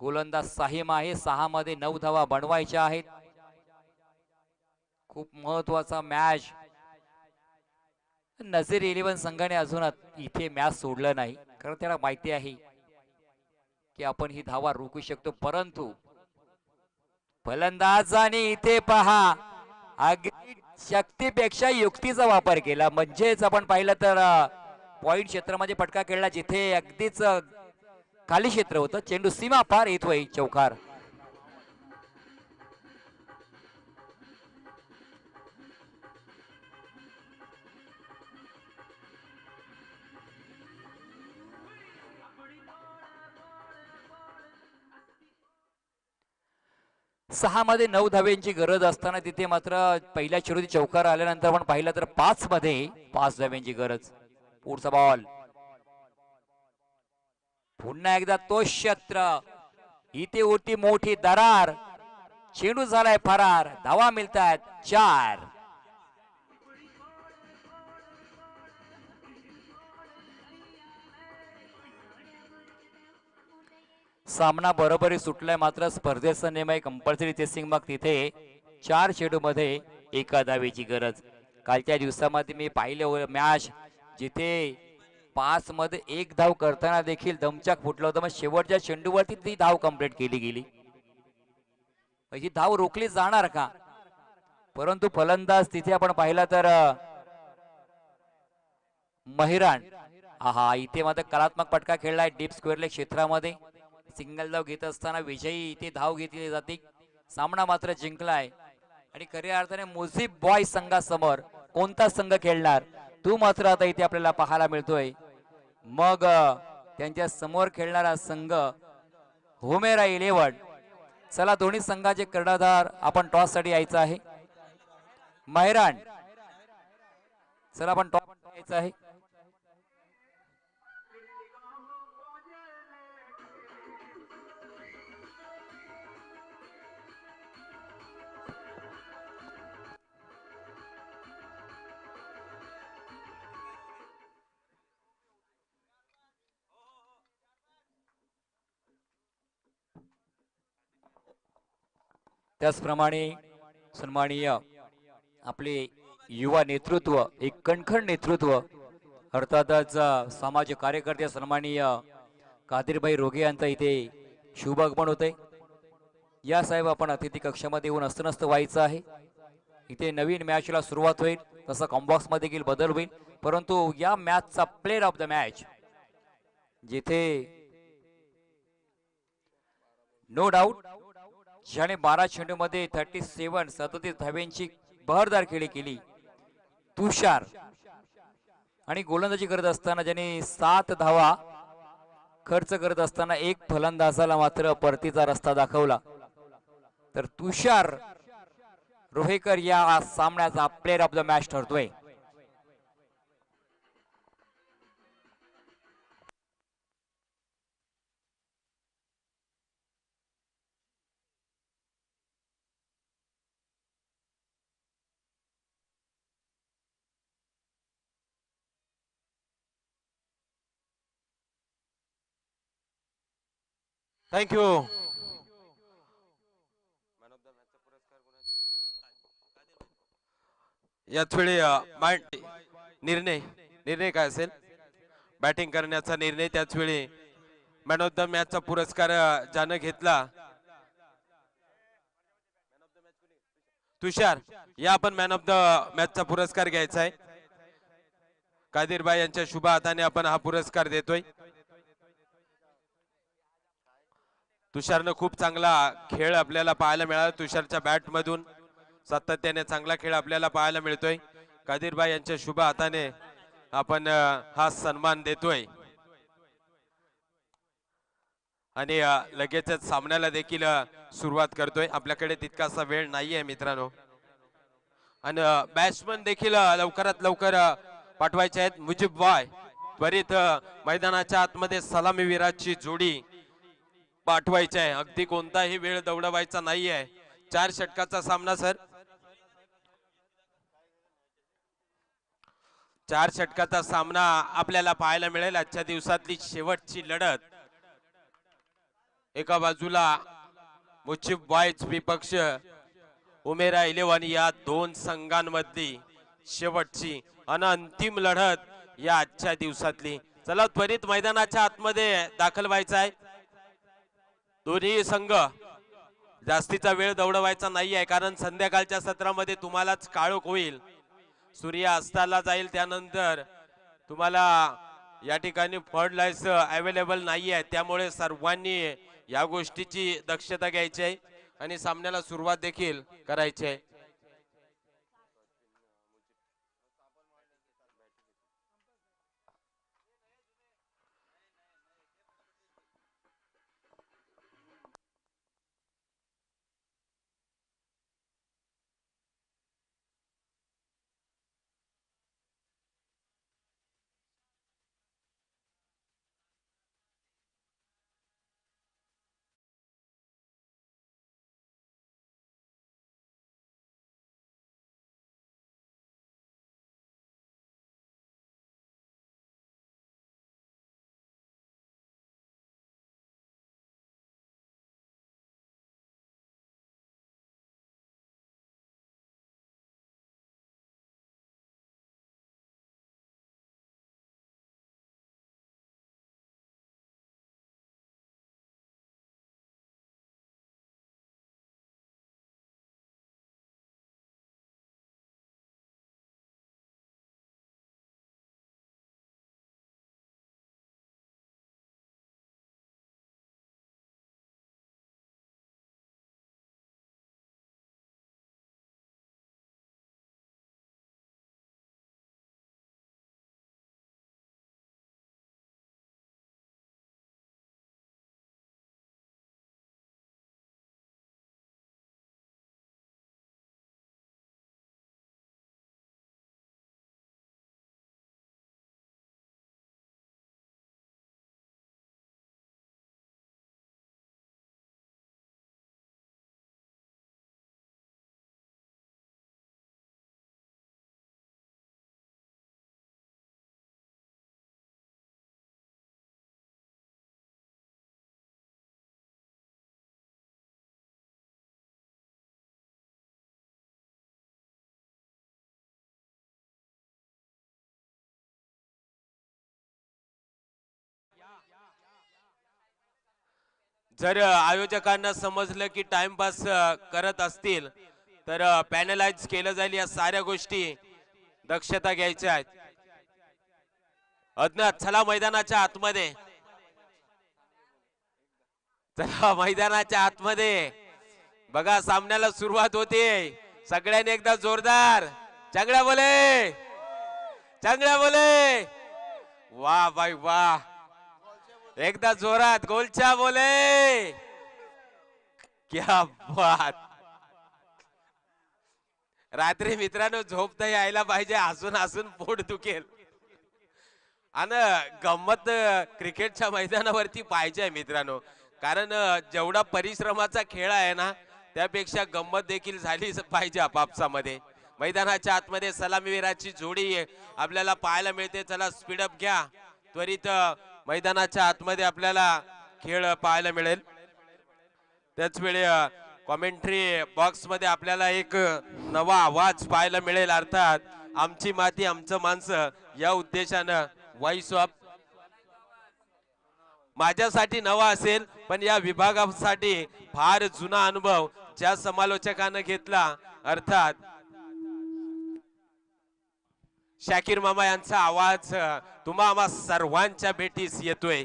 गोलंदाज साहिम आहे. 6 मध्ये 9 धावा बनवायच्या आहेत. खूप महत्वाचा मॅच. नजीर 11 संघाने अजून इथे मॅच सोडलं नाही, कारण त्याला माहिती आहे की आपण ही धावा रोखू शकतो. परंतु फलंदाजाने इथे पहा अगदी शक्तीपेक्षा युक्तीचा वापर केला. म्हणजेच आपण पाहिलं तर पॉइंट क्षेत्रामध्ये फटका खेळला, जिथे अगदीच खाली क्षेत्र होतं. चेंडू सीमा पार येतोय, चौकार. सहा मध्ये 9 धाव्यांची गरज असताना तिथे मात्र पहिल्या चेंडूची चौकार आल्यानंतर आपण पाहिलं तर 5 मध्ये 5 धाव्यांची गरज. पुढचा बॉल पुन्हा एकदा तो क्षेत्र, इथे होती मोठी दरार, चेंडू झालाय फरार, धावा मिळतात 4. सामना बरोबरी सुटलाय, मात्र स्पर्धेचा नियम आहे कंपल्सरी चेसिंग. मग तिथे 4 चेंडू मध्ये 1 धावेची गरज. कालच्या दिवसामध्ये मी पाहिलं मॅच जिथे 5 मध्ये 1 धाव करताना देखील दमचाक फुटलं होतं. मग शेवटच्या चेंडूवरती ती धाव कंप्लीट केली गेली. ही धाव रोखली जाणार का? परंतु फलंदाज तिथे आपण पाहिला तर महिराण, हा इथे मात्र कलात्मक फटका खेळलाय डीप स्क्वेअर लेग क्षेत्रामध्ये. सिंगल धाव घेत असताना विजयी इथे धाव घेतली जाते. सामना मात्र जिंकलाय आणि खऱ्या अर्थाने मुझीब बॉय संघासमोर कोणता संघ खेळणार तू मात्र आता इथे आपल्याला पाहायला मिळतोय. मग त्यांच्या समोर खेळणारा संघ हुमेरा 11. चला दोन्ही संघाचे कर्णधार आपण टॉस साठी यायचं आहे. महिराण, चला आपण टॉस यायचं आहे. त्याचप्रमाणे सन्माननीय आपले युवा नेतृत्व, एक कणखर नेतृत्व, अर्थातच सामाजिक कार्यकर्ते सन्माननीय कादिरभाई रोगे यांचा इथे शुभ आगमन होते. या साहेब आपण अतिथी कक्षामध्ये येऊन असतं व्हायचं आहे. इथे नवीन मॅचला सुरुवात होईल, तसा कॉम्बॉक्स मध्ये देखील बदल होईल. परंतु या मॅचचा प्लेयर ऑफ द मॅच जिथे नो डाऊट ज्याने 12 चेंडूमध्ये 37 धाव्यांची बहरदार खेळी केली, तुषार. आणि गोलंदाजी करत असताना ज्याने 7 धावा खर्च करत असताना एक फलंदाजाला मात्र परतीचा रस्ता दाखवला, तर तुषार रोहेकर या सामन्याचा प्लेयर ऑफ द मॅच ठरतोय. थँक्यू. याच वेळी निर्णय काय असेल? बॅटिंग करण्याचा निर्णय. त्याच वेळी मॅन ऑफ द मॅचचा पुरस्कार ज्यानं घेतला तुषार, या आपण मॅन ऑफ द मॅचचा पुरस्कार घ्यायचा आहे. कादिरबाई यांच्या शुभ हाताने आपण हा पुरस्कार देतोय. तुषारनं खूप चांगला खेळ आपल्याला पाहायला मिळाला. तुषारच्या बॅट मधून सातत्याने चांगला खेळ आपल्याला पाहायला मिळतोय. कादिरबाई यांच्या शुभ हाताने आपण हा सन्मान देतोय आणि लगेचच सामन्याला देखील सुरुवात करतोय. आपल्याकडे तितकासा वेळ नाहीये मित्रांनो, आणि बॅट्समन देखील लवकरात लवकर पाठवायचे आहेत. मुजीब बॉय त्वरित मैदानाच्या आतमध्ये सलामीवीराची जोडी पाठवायची आहे. अगदी कोणताही वेळ दौडवायचा नाहीये. 4 षटकाचा सामना सर. 4 षटकाचा सामना आपल्याला पाहायला मिळेल. आजच्या दिवसातली शेवटची लढत. एका बाजूला मुजीब बॉयज विपक्ष उमेरा 11 या दोन संघांमधली शेवटची आणि अंतिम लढत या आजच्या दिवसातली. चला त्वरित मैदानाच्या आतमध्ये दाखल व्हायचं आहे. दोन्ही संघ जास्तीचा वेळ दौडवायचा नाही आहे, कारण संध्याकाळच्या सत्रामध्ये तुम्हालाच काळोख होईल. सूर्य अस्ताला जाईल, त्यानंतर तुम्हाला या ठिकाणी फर्ड लाईट्स अवेलेबल नाही आहे, त्यामुळे सर्वांनी या गोष्टीची दक्षता घ्यायची आहे आणि सामन्याला सुरुवात देखील करायची आहे. जर आयोजकांना समजलं की टाइमपास करत असतील तर पॅनलाइज केलं जाईल. या साऱ्या गोष्टी दक्षता घ्यायच्या आहेत. अज्ञात चला मैदानाच्या आतमध्ये, चला मैदानाच्या आतमध्ये. बघा सामन्याला सुरुवात होते. सगळ्यांनी एकदा जोरदार चांगल्या बोले, चांगल्या बोले. वाह भाई वाह, एकदा जोरात गोलच्या बोले. क्या बात. रात्री मित्रांनो झोपता यायला पाहिजे, हसून हसून पोट दुखेल. आणि गंमत क्रिकेटच्या मैदानावरती पाहिजे मित्रांनो, कारण जेवढा परिश्रमाचा खेळ आहे ना, त्यापेक्षा गंमत देखील झाली पाहिजे आपापसामध्ये. मैदानाच्या आतमध्ये सलामीवीराची जोडी आपल्याला पाहायला मिळते. चला स्पीडअप घ्या, त्वरित मैदानाच्या आतमध्ये आपल्याला खेळ पाहायला मिळेल. त्याच वेळी कॉमेंट्री बॉक्स मध्ये आपल्याला एक नवा आवाज पाहायला मिळेल, अर्थात आमची माती आमचं माणसं या उद्देशानं व्हॉइस ऑफ. माझ्यासाठी नवा असेल पण या विभागासाठी फार जुना अनुभव ज्या समालोचकानं घेतला, अर्थात शाकीर मामा यांचा आवाज तुम्हा आम्हा सर्वांच्या भेटीस येतोय.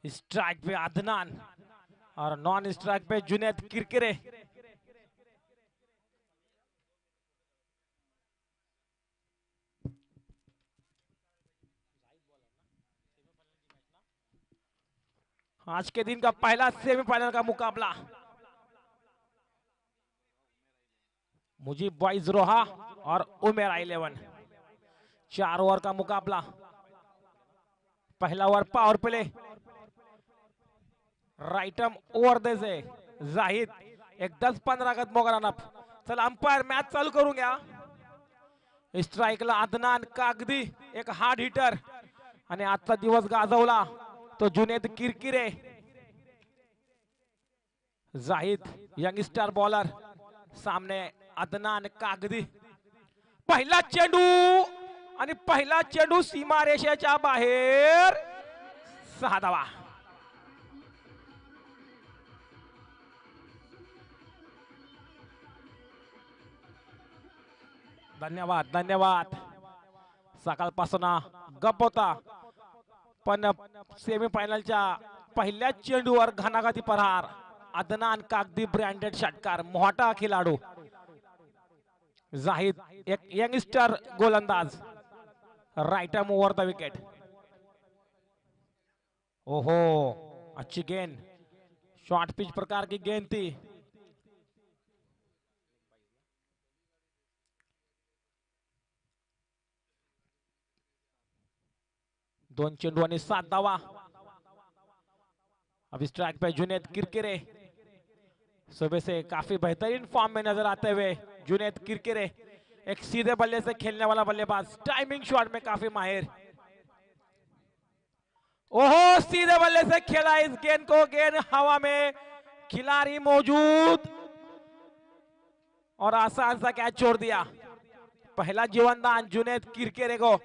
स्ट्राइक पे अदनान और नॉन स्ट्राइक पे जुनैद किरकिरे. आज के दिन का पहला सेमीफाइनल का मुकाबला मुजीब बॉयज रोहा और उमेरा 11. 4 ओवर का मुकाबला. पहला over power play. Right arm over द्यायचे जाहीद. एक 10-15 गत मोगा रनअप. चला अंपायर मॅच चालू करून घ्या. स्ट्राइकला अदनान कागदी, एक हार्ड हिटर, आणि आजचा दिवस गाजवला तो जुनेद किरकिरे. जाहीद यंगस्टर बॉलर, सामने अदनान कागदी. पहिला चेंडू आणि पहिला चेंडू सीमारेषेच्या बाहेर. 6 धावा. धन्यवाद धन्यवाद. सकाळपासून गप होता पण सेमीफायनलच्या पहिल्या चेंडूवर घणाघाती प्रहार. अदनान कागदी ब्रँडेड षटकार मोठा खेळाडू जाहीद एक यंगस्टर गोलंदाज right arm over the wicket. ओहो अच्छी गेंद शॉर्ट पिच प्रकार की गेंद थी. दोन चेंडू आणि 7 धावा. अभी स्ट्राइक पे जुनैद किरकिरे सुबह से काफी बेहतरीन फॉर्म में नजर आते हुए जुनैद किरकिरे एक सीधे बल्ले से खेलने वाला बल्लेबाज टाइमिंग शॉट में काफी माहिर. ओहो सीधे बल्ले से खेला इस गेंद को. गेंद हवा में खिलाड़ी मौजूद और आसान सा कैच छोड़ दिया. पहला जीवनदान जुनैद किरकिरे को.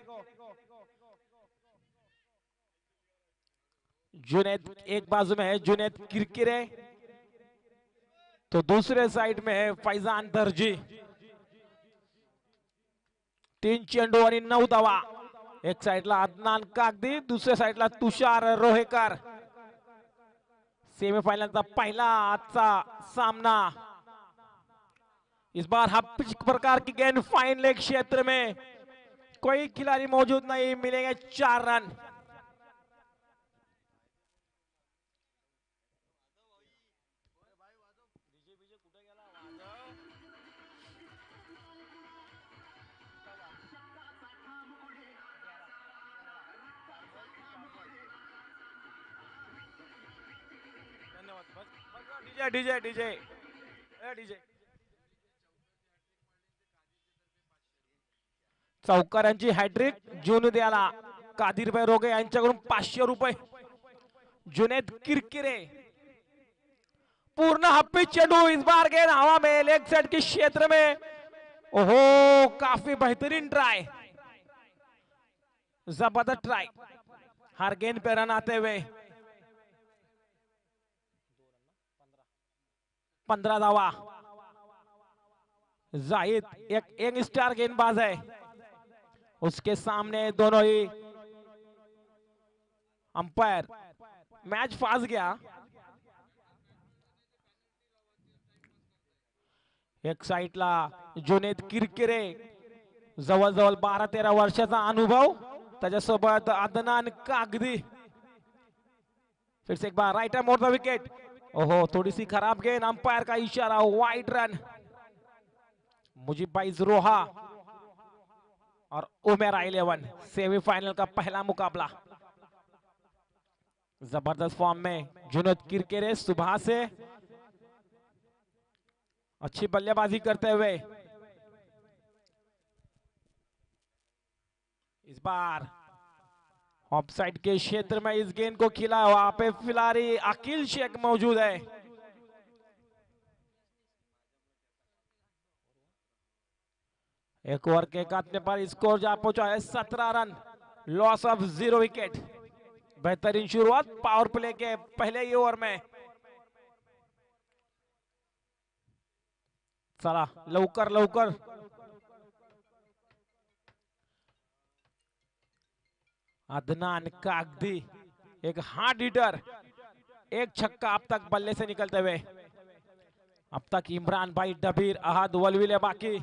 जुनैद एक बाजू में है जुनैद किरकिरे तो दूसरे साइड में है फैजान दर्जी. 3 चेंडू आणि 9 धावा. एक साइडला अदनान कागदी दुसऱ्या साइडला तुषार रोहेकर. सेमीफाइनलचा पहिला आजचा सामना. इस बार हाफ पिच प्रकार की गेंद फाइन लेग क्षेत्र में कोई खिलाड़ी मौजूद नहीं. मिलेंगे 4 रन. डीजे डीजे डीजे चौकारांची हॅट्रिक जुनुद्याला कादिरभाई रोगे यांच्याकडून 500 रुपये. जुनैद किरकिरे पूर्ण हप्पी चेंडू. इस बार गेंद हवा में लेग साइड के क्षेत्र में. ओहो काफी बेहतरीन ट्राई जबरदस्त ट्राई. हर गेंद पे रन आते हुए 15 धावा. जाहिद एक यंगस्टर गेंदबाज है. उसके सामने दोनों ही अंपायर. मैच फास्ट गया. एक साइडला जुनैद किरकिरे जवळजवळ 12-13 वर्षाचा अनुभव. त्याच्यासोबत अदनान कागदी. फिर से एक बार right arm over the wicket. ओहो थोड़ी सी खराब गेंद. अंपायर का इशारा वाइड रन. मुजीब भाई रोहा और उमेरा 11 सेमीफाइनल का पहला मुकाबला. जबरदस्त फॉर्म में जुनैद किरकिरे सुबह से अच्छी बल्लेबाजी करते हुए इस बार ऑफ साइड के क्षेत्र में इस गेंद को खिला. वहां पे खिलाड़ी अकील शेख मौजूद है. एक ओवर के खात्मे पर स्कोर जा पहुंचा है 17 रन. Loss of 0 wicket. बेहतरीन शुरुआत पावर प्ले के पहले ही ओवर में. चला लवकर लवकर. अदनान कागदी एक हार्ड हिटर. एक छक्का अब तक बल्ले से निकलते हुए. अब तक इमरान भाई डबीर अहद वलविले बाकी.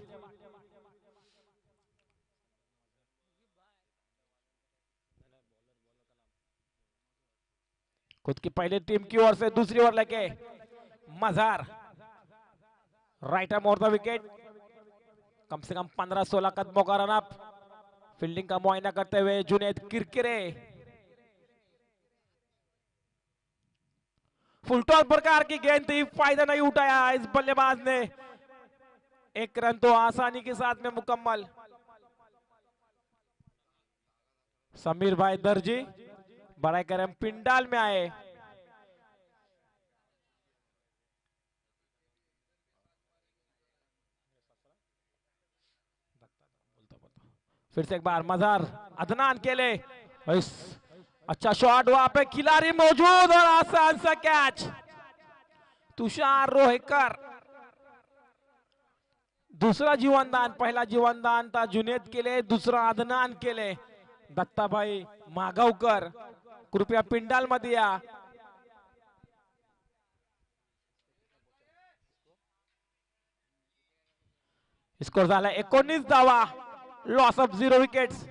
खुद की पहले टीम की ओर से दूसरी ओर लेके Mazhar right arm over the wicket. कम से कम 15-16 कदमों का रन अप. फील्डिंग का मुआयना करते हुए जुनैद किरकिरे. फुल टॉस प्रकार की गेंद थी. फायदा नहीं उठाया इस बल्लेबाज ने. एक रन तो आसानी के साथ में मुकम्मल. समीर भाई दर्जी बड़ा करम पिंडाल में आए. फिर से एक बार मजहर अदनान के लिए. अच्छा शॉट. वहां पे खिलाड़ी मौजूद और आसान सा कैच. तुषार रोहेकर दुसरा जीवनदान, पहिला जीवनदान तर जुनेद केले, दुसरा अदनान केले. दत्ताभाई मागावकर कृपया पिंडाल मध्ये या. स्कोर झाला 19 धावा. Loss of 0 wickets.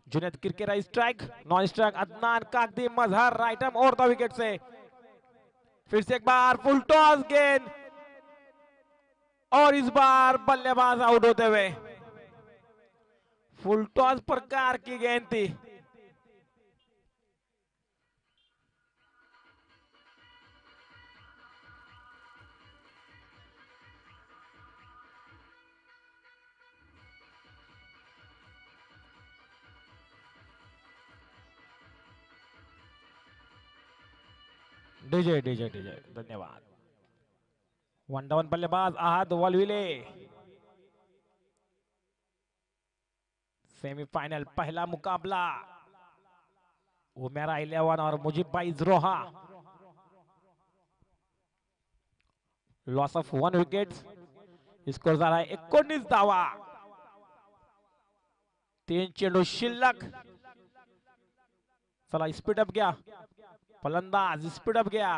Junaid Kirkira strike, non strike Adnan Kagdi Mazhar right arm over the wicket से. फिर से एक बार फुल टॉस गेंद और इस बार बल्लेबाज आउट होते हुए. फुल टॉस प्रकार की गेंद थी. डीजे डीजे डीजे धन्यवाद. 1 डाउन बल्लेबाज आहद वलविले. सेमीफाइनल पहला मुकाबला उमेरा 11 और मुजीबभाई इजरोहा. Loss of 1 wicket. स्कोर झाला 19 धावा. 3 चेंडू शिल्लक. चला स्पीडअप घ्या. फलंदाज speedup Gaya.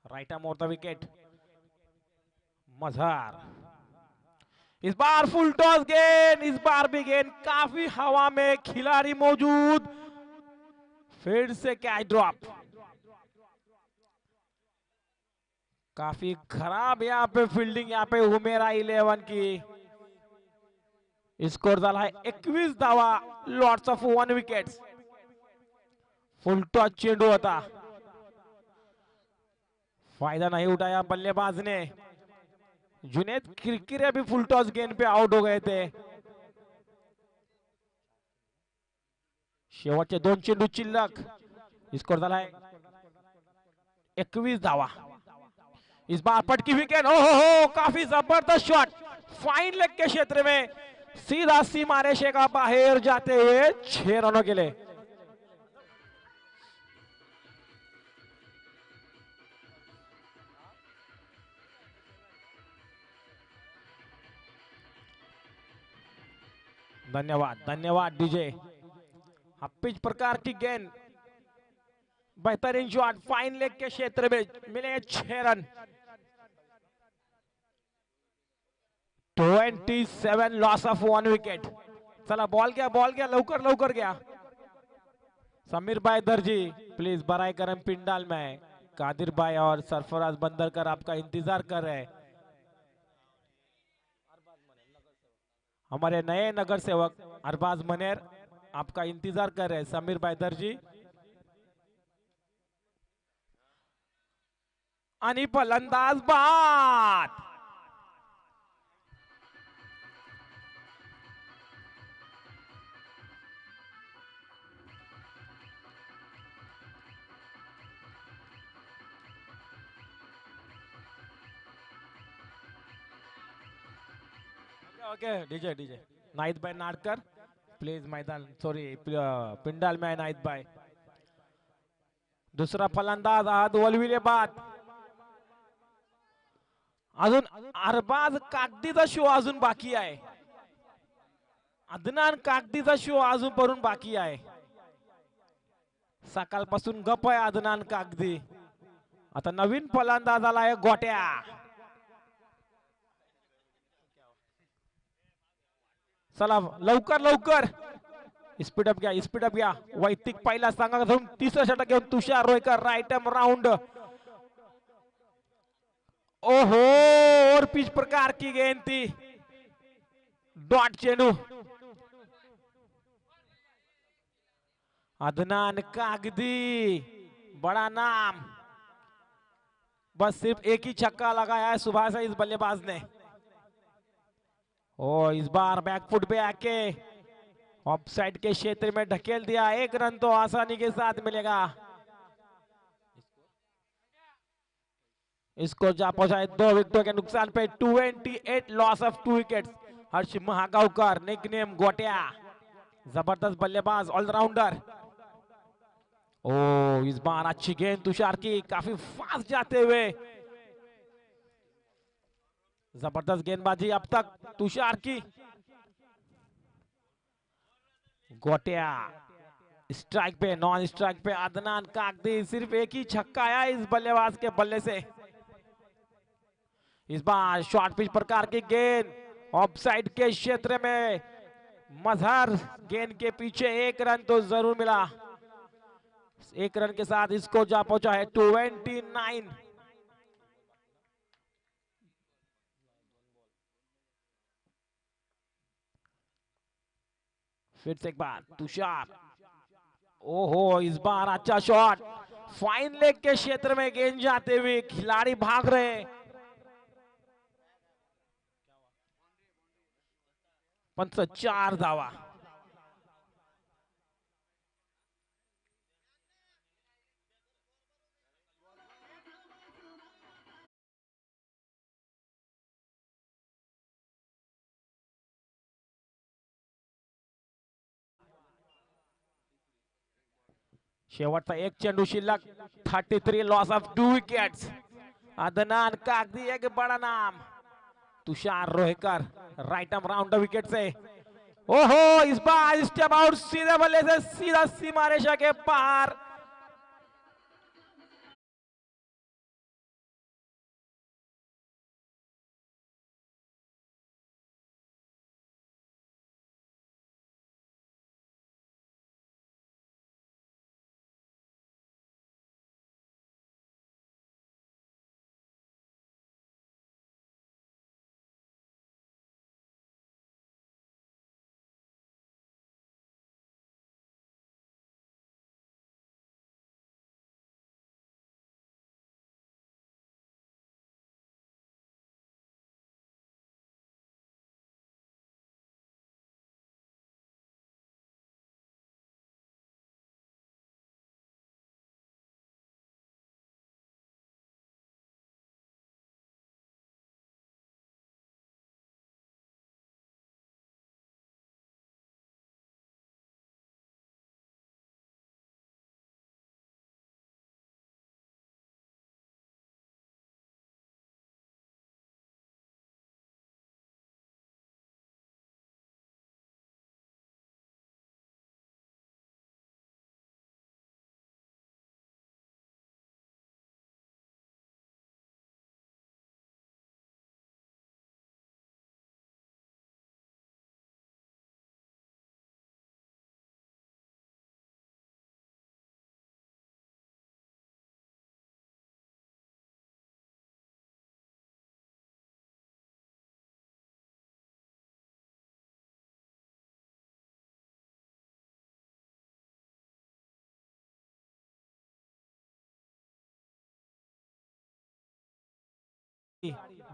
Right arm over the wicket. Mazhar. Is bar full toss गेंद. इस बार भी गेंद काफी हवा में, खिलाड़ी मौजूद. फिर से कैच ड्रॉप. काफी खराब यहाँ पे फील्डिंग यहाँ पे उमेरा 11 की. स्कोर झाला है 21 धावा. Lots of 1 wickets. Full toss चेंडू होता. फायदा नहीं उठाया बल्लेबाज ने. जुनेद किरकिरे भी फुल टॉस गेंद पे आउट हो गए थे. शेवटचे 2 चेंडू शिल्लक. स्कोर झाला है 21 धावा. इस बार पटकी विकेट. हो काफी जबरदस्त शॉट. फाइन लेग के क्षेत्र में सीधा सीमा रेषे का बाहर जाते हुए 6 रनों के लिए. धन्यवाद धन्यवाद डीजे. हा पिच प्रकार की गेंद. बेहतरीन शॉट. फाइन लेग के क्षेत्र में मिले 6 रन. 27 loss of 1 wicket. चला बॉल गया लवकर लवकर गया. समीर भाई दर्जी प्लीज बराए करम पिंडाल में. कादिर भाई और सरफराज बंदरकर आपका इंतजार कर रहे हैं. हमारे नए नगर सेवक अरबाज मनेर आपका इंतजार कर रहे हैं. समीर भाई दर्जी आणि फलंदाज बाद. Okay DJ DJ. नाहिद भाई नाडकर प्लीज मैदान सॉरी पिंडाल में नाहिद भाई. दुसरा फलंदाज आहद वलविले बाद. अजून अरबाज कागदीचा शो अजून बाकी आहे. अदनान कागदीचा शो अजून भरून बाकी आहे. सकाळपासून गप आहे अदनान कागदी. आता नवीन फलंदाज आला आहे गोट्या. चला लवकर लवकर स्पीडअप घ्या. वैयक्तिक पहिला सांगा धरून 30 षटक घेऊन तुषार रोयकर राइट आर्म राउंड. ओहो और पिच प्रकार की गेंद थी. डॉट चेंडू. अदनान कागदी बड़ा नाम. बस सिर्फ एक ही छक्का लगाया है सुबह से इस बल्लेबाज ने. ओ इस बार बैकफुट पे आके ऑफ साइड के क्षेत्र में ढकेल दिया. 1 रन तो आसानी के साथ मिलेगा. इसको जा पहुंचाए 2 विकेटों के नुकसान पे. 28 loss of 2 wickets. Harsh Mahagaonkar nickname गोट्या. जबरदस्त बल्लेबाज ऑलराउंडर. ओ इस बार अच्छी गेंद तुषार की. काफी फास्ट जाते हुए जबरदस्त गेंदबाजी अब तक तुषार की। गोटिया स्ट्राइक पे, नॉन स्ट्राइक पे अदनान कागदी। सिर्फ एक ही छक्का आया इस बल्लेबाज के बल्ले से। इस बार शॉर्ट पिच प्रकार की गेंद ऑफ साइड के क्षेत्र में। मजहर गेंद के पीछे 1 रन तो जरूर मिला। 1 रन के साथ इसको जा पहुंचा है 29। फिर से एक बार तुषार। ओहो, इस बार अच्छा शॉट। फाइन लेग के क्षेत्र में गेंद जाते हुए खिलाड़ी भाग रहे हैं। पंच 4 धावा। शेवटचा एक चेंडू शिल्लक। 33 लॉस ऑफ 2 विकेट्स। अदनान कागदी एक बड़ा नाम। Tushar Rohekar right arm round the wicket से। ओहो, इस बार स्टेप आउट सीधे बल्ले से सीधा सीमा रेखा के पार।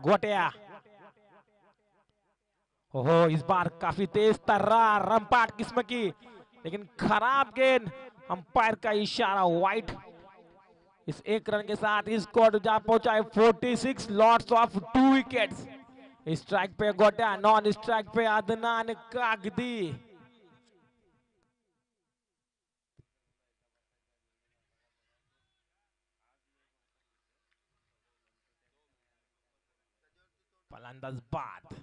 गोटिया। ओहो, इस बार काफी तेज तर्रार रंपाट किस्म की, लेकिन खराब गेंद। अंपायर का इशारा वाइट। इस 1 रन के साथ स्कोर जा पहुंचा है 46 लॉट्स ऑफ 2 विकेट्स। स्ट्राइक पे गोटिया, नॉन स्ट्राइक पे अदनान कागदी। फलंदाज बाद।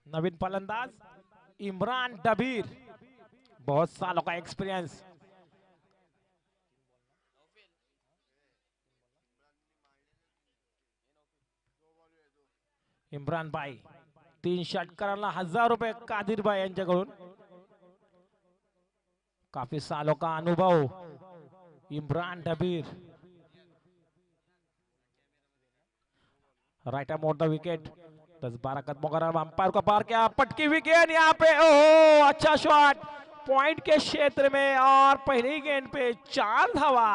नवीन फलंदाज इमरान डबीर, बहुत सालों का एक्सपीरियंस। इम्रान भाई 3 षटकारांना 1000 रुपये कादिर भाई यांच्याकडून। काफी सालों का अनुभव Imran Dabir. Right arm on the wicket. 10-12 कदमों का रन अंपायर को पार किया। पटकी हुई गेंद यहाँ पे। ओहो, अच्छा शॉट पॉइंट के क्षेत्र में और पहली गेंद पे 4 धावा।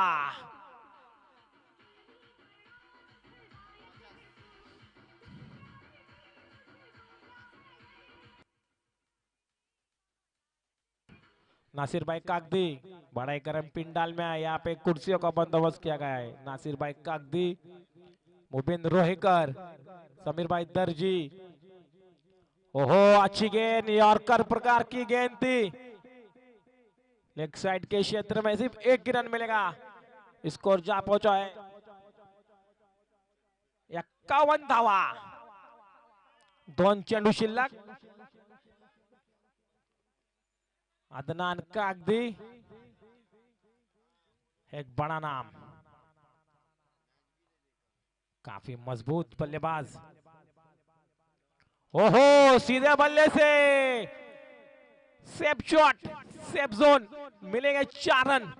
नासिर भाई कागदी, बड़ा गरम पिंडाल में यहाँ पे कुर्सियों का बंदोबस्त किया गया है। नासिर भाई कागदी, मुबिन रोहिकर, समीर भाई दर्जी। ओहो, अच्छी गेंद, यॉर्कर प्रकार की गेंद थी। लेग साइड के क्षेत्र में सिर्फ एक रन मिलेगा। स्कोर जा पहुंचा है 51 धावा, 2 चेंडू शिल्लक। अदनान कागदी एक बड़ा नाम, काफी मजबूत बल्लेबाज। ओहो, सीधे बल्ले से सेफ शॉट, सेफ जोन, मिलेंगे 4 रन।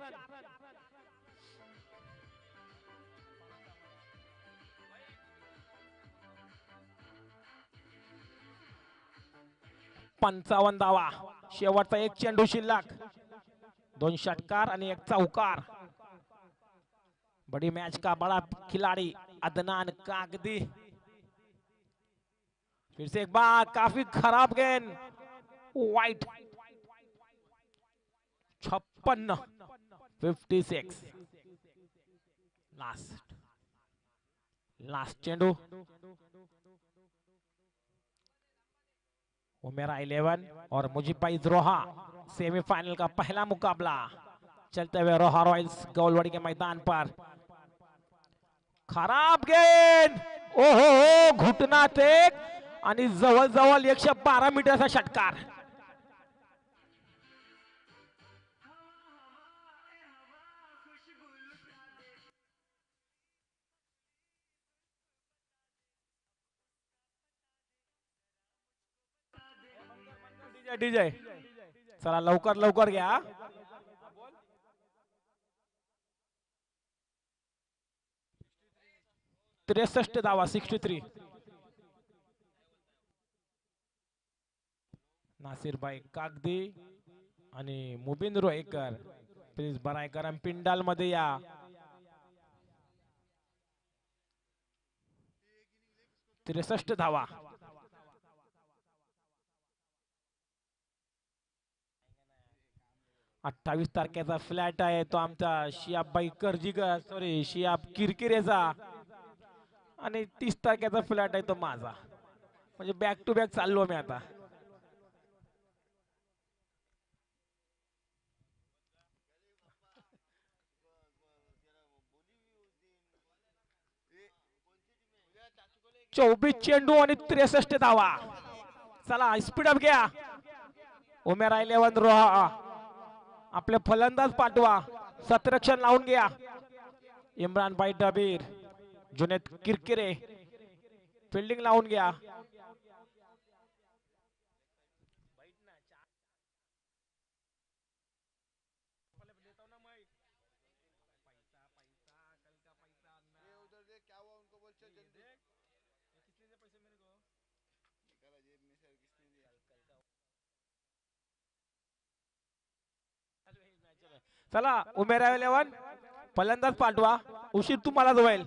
पंचावन्न धावा, शेवटचा एक चेंडू शिल्लक, 2 षटकार आणि 1 चौकार। बड़ी मैच का बड़ा खिलाड़ी अदनान कागदी। फिर से एक बार काफी खराब गेंद, वाइट। 56, 56। लास्ट चेंडू। उमेरा 11 और मुजीबाई रोहा, सेमीफाइनल का पहला मुकाबला चलते हुए रोहा रॉयल्स गौलवाड़ी के मैदान पर। खराब गेंद, ओहो, घुटना टेक आणि जवळ 112 मीटरचा षटकार। डीजे चला लवकर घ्या। 63 धावा, 63। नासिर भाई कागदी आणि मुबिन रोहेकर, प्लीज बराय गरम पिंडाल मध्ये या। त्रेसष्ट धावा। अठ्ठावीस तारखेचा फ्लॅट आहे तो आमचा शियाबाई करजीकर, सॉरी शियाब किरकिरेचा, आणि 30 तारखेचा फ्लॅट आहे तो माझा। म्हणजे बॅक टू बॅक चाललो मी आता। चौबीस चेंडू आणि 63 धावा। चला स्पीडअप घ्या। उमेरा 11 रोहा, आपले फलंदाज पाठवा, सतरक्षण लावून घ्या। इम्रान भाई डबीर, जुनेद किरकिरे, फिल्डिंग लावून घ्या। चला उमेरा 11, फलंदाज पाठवा, उशीर तुम्हाला होईल।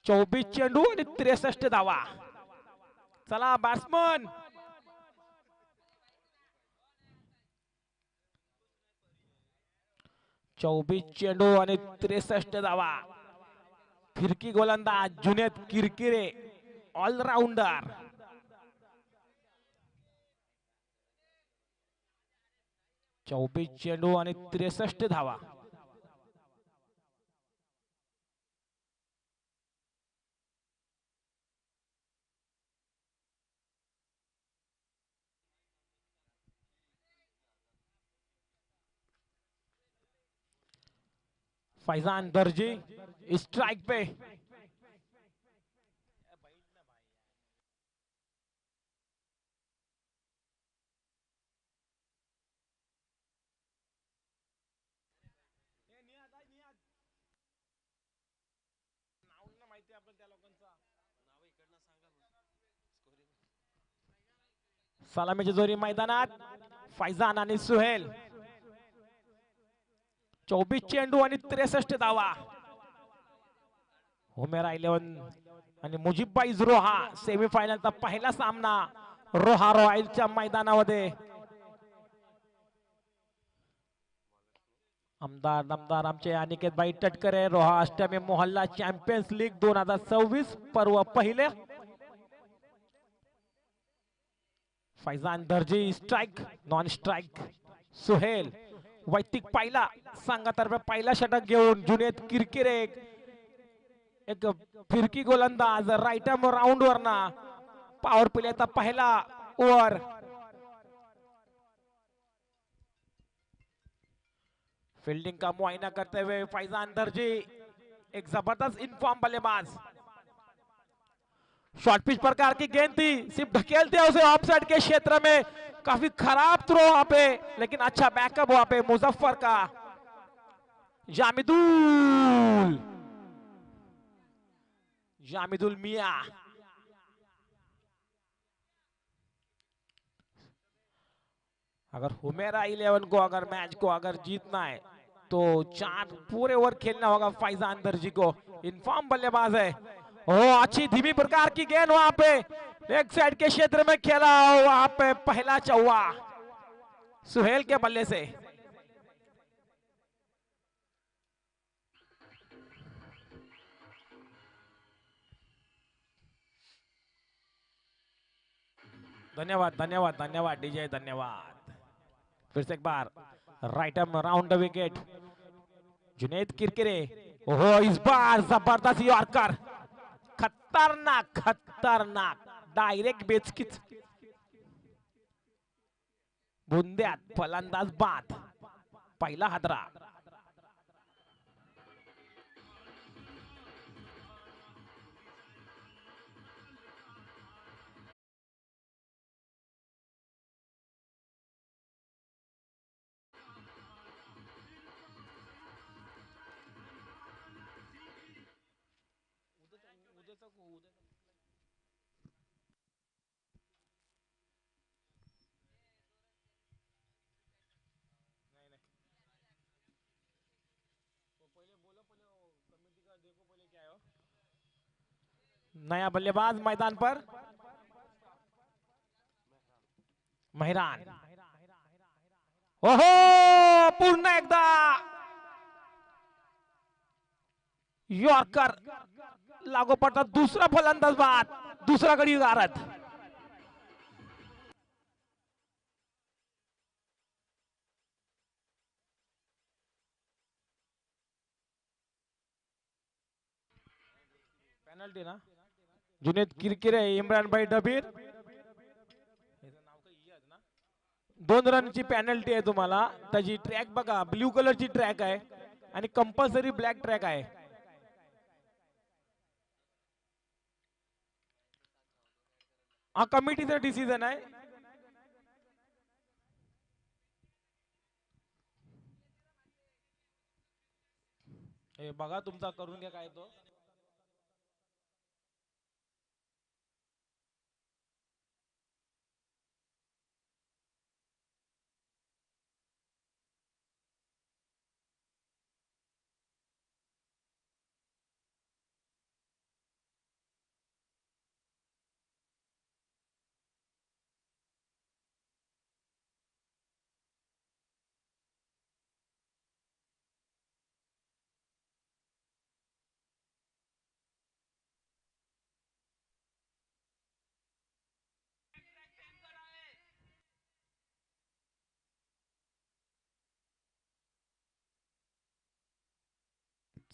चौबीस चेंडू आणि 63 धावा। चला बॅट्समन, चौबीस चेंडू आणि 63 धावा। फिरकी गोलंदाज जुनेद किरकिरे, ऑलराउंडर। चौबीस चेंडू आणि 63 धावा। फैजान दर्जी स्ट्राइक पे। सलामीची जोरी मैदानात, फैजान आणि सुहेल। 24 चेंडू आणि 63 धावा। उमेरा 11 आणि मुजीबबाईज रोहा सेमीफायनलचा पहिला सामना रोहा रॉयलच्या मैदानामध्ये. आमदार दमदार आमचे अनिकेतबाई टटकरे रोहा अष्टमी मोहल्ला चॅम्पियन्स लीग 2026 पर्व पहिले. फैजान दर्जी स्ट्राइक नॉन स्ट्राइक. सुहेल वैतिक पहिला संघातर्फे पहिला षटक घेऊन जुनेद किरकिरे एक फिरकी गोलंदाज राईट आर्म राऊंड वरना पॉवर प्लेचा पहिला ओव्हर. फील्डिंग का मुआयना करते हुए फैजान दर्जी एक जबरदस्त इनफॉर्म बल्लेबाज. शॉर्ट पिच प्रकार की गेंद थी, सिर्फ ढकेलते हैं उसे ऑफ साइड के क्षेत्र में. काफी खराब थ्रो वहां पे, लेकिन अच्छा बैकअप वहां पे मुजफ्फर का. जामिदुल जामिदुल मिया अगर हुमेरा 11 को अगर मैच को अगर जीतना है तो 4 पूरे ओवर खेलना होगा फैजान दर्जी को. इनफॉर्म बल्लेबाज है. ओ अच्छी धीमी प्रकार की गेंद वहां पे लेग साइड के क्षेत्र में खेला. वहां पे पहला चौवा सुहेल के बल्ले से. धन्यवाद धन्यवाद धन्यवाद डीजे धन्यवाद. फिर से एक बार right arm round the wicket Junaid Kirkire. ओहो इस बार जबरदस्त यॉर्कर. खतरनाक खतरनाक डायरेक्ट बेचकीच बुंद्यात फलंदाज बाद. पहिला हादरा. नया बल्लेबाज मैदान पर मेहरान. ओहो पुन्हा एकदा यॉर्कर लागोपाठ दुसरा फलंदाज बाद. दुसरा गडी गारद. पेनल्टी ना. जुनेद किरकिरे इम्रान भाई डबीर 2 रनची पेनल्टी आहे तुम्हाला. त्याची ट्रॅक बघा ब्ल्यू कलरची ट्रॅक आहे आणि कंपल्सरी ब्लॅक ट्रॅक आहे. हा कमिटीचा डिसिजन आहे. हे बघा तुमचा करून घ्या काय तो.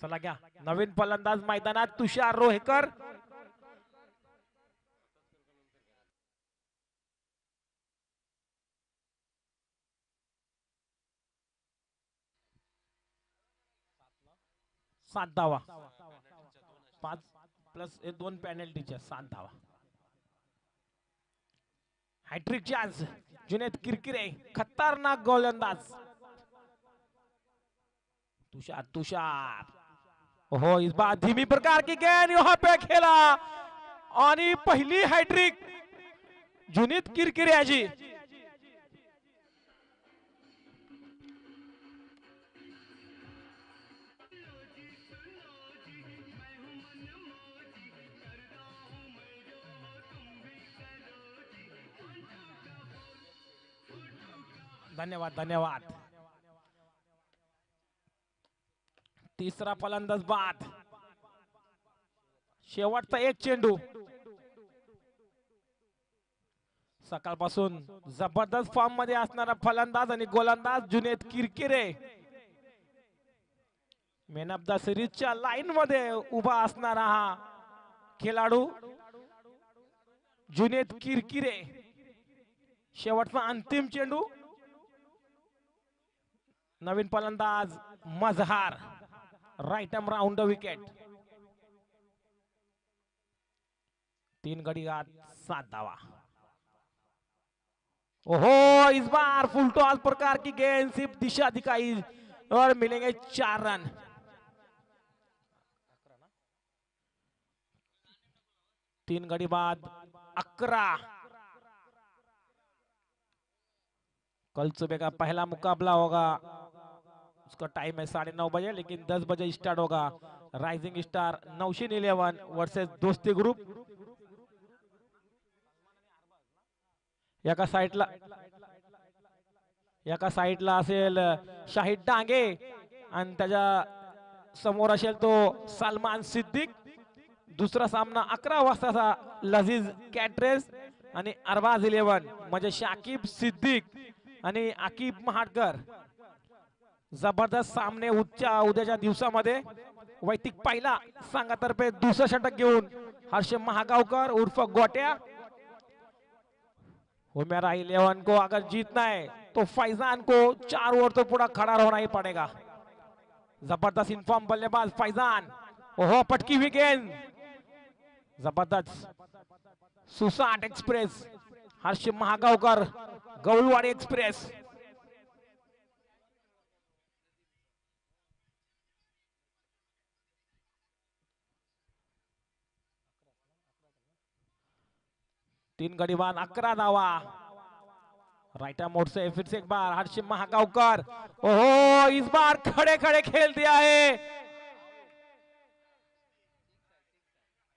चला घ्या नवीन फलंदाज मैदानात तुषार रोहेकर. सात धावा 5 प्लस 2 पेनल्टीच्या 7 धावा. हॅट्रिक चान्स जुनेद किरकिरे खतरनाक गोलंदाज. तुषार तुषार ओहो इस बार धीमी प्रकार की गेंद यहाँ पे खेला आणि पहिली हॅट्रिक जुनेद किरकिरे जी. धन्यवाद धन्यवाद. तिसरा फलंदाज बाद. शेवटचा एक चेंडू. सकाळपासून जबरदस्त फॉर्म मध्ये असणारा फलंदाज आणि गोलंदाज Junaid Kirkire man of the सिरीजच्या लाईन मध्ये उभा असणारा हा खेळाडू जुनेद किरकिरे. शेवटचा अंतिम चेंडू. नवीन फलंदाज Mazhar. Right arm round the wicket. 3 गडी 7 धावा. ओहो, इस बार फुल टॉस प्रकार की गेंद सिर्फ दिशा दिखाई और मिलेंगे 4 रन. तीन गडी बाद 11. कल सुबह का पहला मुकाबला होगा. उसका टाइम है 9:30 बजे, लेकिन 10 बजे स्टार्ट होगा. राइजिंग स्टार 911 वर्सेस दोस्ती ग्रुप. एका साईडला असेल शाहिद डांगे आणि त्याच्या समोर असेल तो सलमान सिद्दीक. दुसरा सामना 11 वाजताचा लजीज कॅट्रेस आणि अरबाज 11 म्हणजे शाकिब सिद्दीक आणि आकिब महाडकर. जबरदस्त सामने उद्याच्या दिवसामध्ये. वैतिक पहिला संघातर्फे दुसरं षटक घेऊन हर्ष महागावकर उर्फ गोट्या. मेरा 11 को अगर जीतना है तो फैजान को 4 ओवर तो पूरा खड़ा होना ही पड़ेगा. जबरदस्त इनफॉर्म बल्लेबाज फैजान. ओहो, पटकी हुई गेंद. जबरदस्त सुसाट एक्सप्रेस. हर्ष महागावकर गौलवाडी एक्सप्रेस. तीन गडी बाद 11 धावा. राइट मोड से फिर से एक बार हर्ष महागावकर. ओहो, इस बार खड़े खड़े खेल दिया है.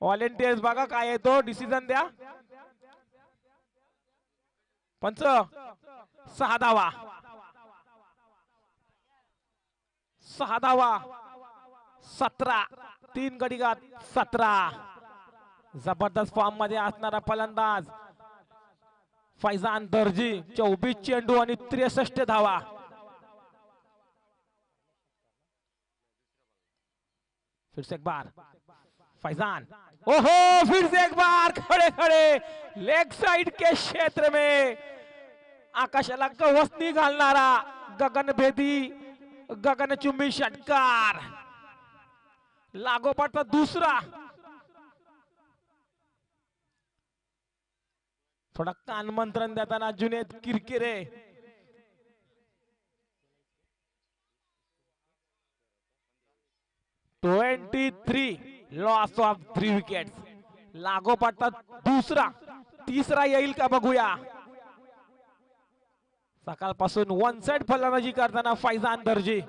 व्हॉलेंटियर्स बघा काय आहे तो डिसिजन द्या. पंच 6 धावा. 6 धावा 17. 3 गडी बाद 17. जबरदस्त फॉर्म मध्ये असणारा फलंदाज फैजान दर्जी. 24 चेंडू आणि 63 धावा. फिर से एक बार फैजान. ओहो, फिर से एक बार खड़े खड़े लेग साइड के क्षेत्र में आकाशाला गवसणी घालणारा गगनभेदी गगनचुंबी षटकार. लागोपाठचा दुसरा. थोडा कान मंत्रण देताना Junaid Kirkire. Loss of 3 wickets. लागोपाठचा दुसरा. तिसरा येईल का बघूया. सकाळपासून 1 साइड फलंदाजी करताना फैजान दर्जी.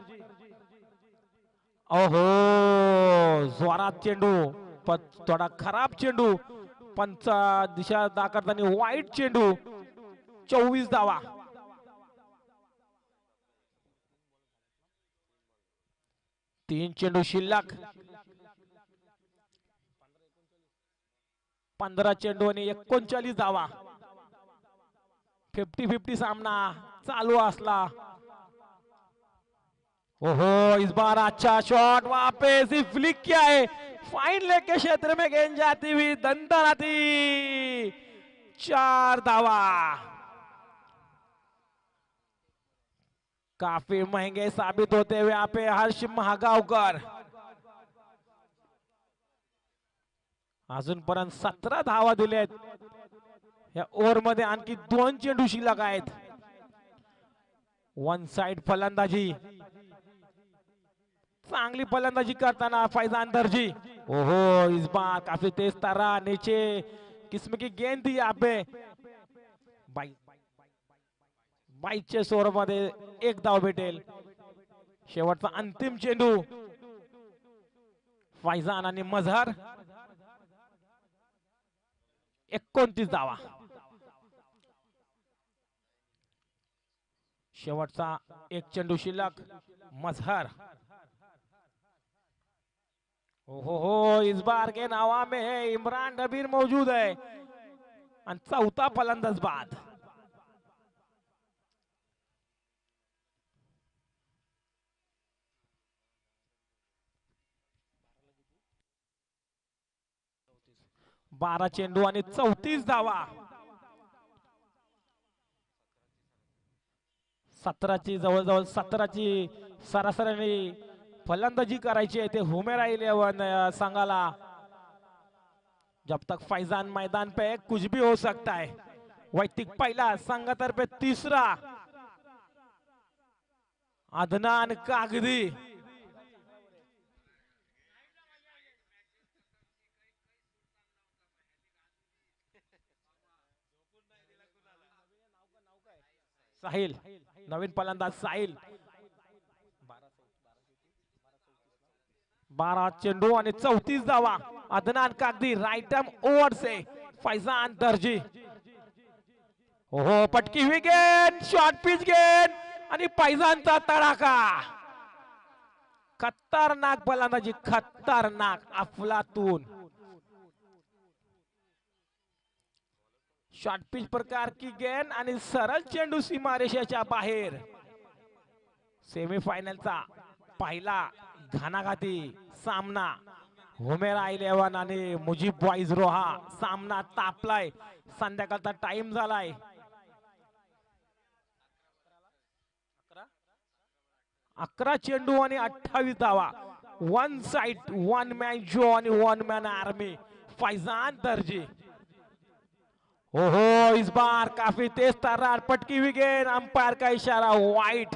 ओहो, जोरात चेंडू पण थोडा खराब चेंडू. पंच दिशा दाखवताना वाईट चेंडू. 24 धावा. तीन चेंडू शिल्लक. 15 चेंडू आणि 39 धावा. 50-50 सामना चालू असला. ओहो, इस बार अच्छा शॉट. वापस ही फ्लिक किया है. फाइन लेग के क्षेत्र में गेंद जाती हुई दंदनाती. 4 धावा. काफी महंगे साबित होते हुए यहाँ पे हर्ष महागावकर. अजूनपर्यंत 17 धावा दिलेत. या ओव्हर मध्ये आणखी 2 चेंडू शिल्लक आहेत. 1 साइड फलंदाजी. चांगली फलंदाजी करताना फैजान दर्जी. ओहो, इस बार काफी तेज तारा नीचे किस्म की गेंद थी यहाँ पे. 22 ओव्हर मध्ये 1 धाव भेटेल. शेवटचा अंतिम चेंडू. फैजान आणि मजहर. 29 धावा. शेवटचा एक चेंडू शिल्लक. मजहर. हो इस बार के नावा में है इमरान नबीर मौजूद है आणि चौथा फलंदाज बाद. बारा चेंडू आणि 34 धावा. 17ची जवळजवळ 17ची सरासरी फलंदाजी करायची आहे ते हुमेरा 11 संघाला. जब तक फैजान मैदान पे कुछ भी हो सकता है. वैयक्तिक पहिला संघातर्फे तिसरा अदनान कागदी. साहिल नवीन फलंदाज साहिल. 12 चेंडू आणि 34 धावा. अदनान कागदी राइट आर्म ओवर से फैजान दर्जी. हो पटकी हुई गेंद. शॉर्ट पिच गेंद आणि फैजानचा तडाखा. खतरनाक फलंदाजी खतरनाक. अफलातून शॉर्ट पिच प्रकार की गेंद आणि सरळ चेंडू सीमारेषेच्या बाहेर. सेमीफायनलचा पहिला घानाघाती सामना हुमेरा 11 आणि मुजीब बॉईज रोहा. सामना तापलाय. संध्याकाळचा टाइम झालाय. 11 चेंडू आणि 28 धावा. One side one man show आणि वन मॅन आर्मी. फैजान दर्जी. ओहो इस बार काफी तेज तर्रार. पटकी हुई गेंद. अंपायर का इशारा वाइट.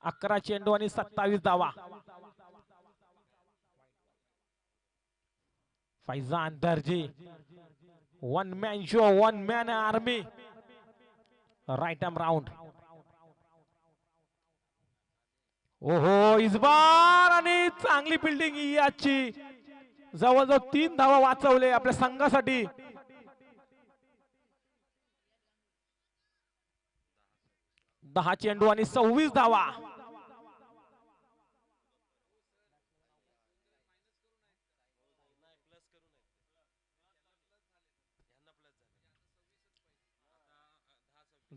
अकरा चेंडू आणि 27 धावा. फैजान दर्जी. One man show one man army. Right arm round. ओहो इस बार आणि चांगली बिल्डिंग याची. जवळजवळ 3 धावा वाचवले आपल्या संघासाठी. 10 चेंडू आणि 26 धावा.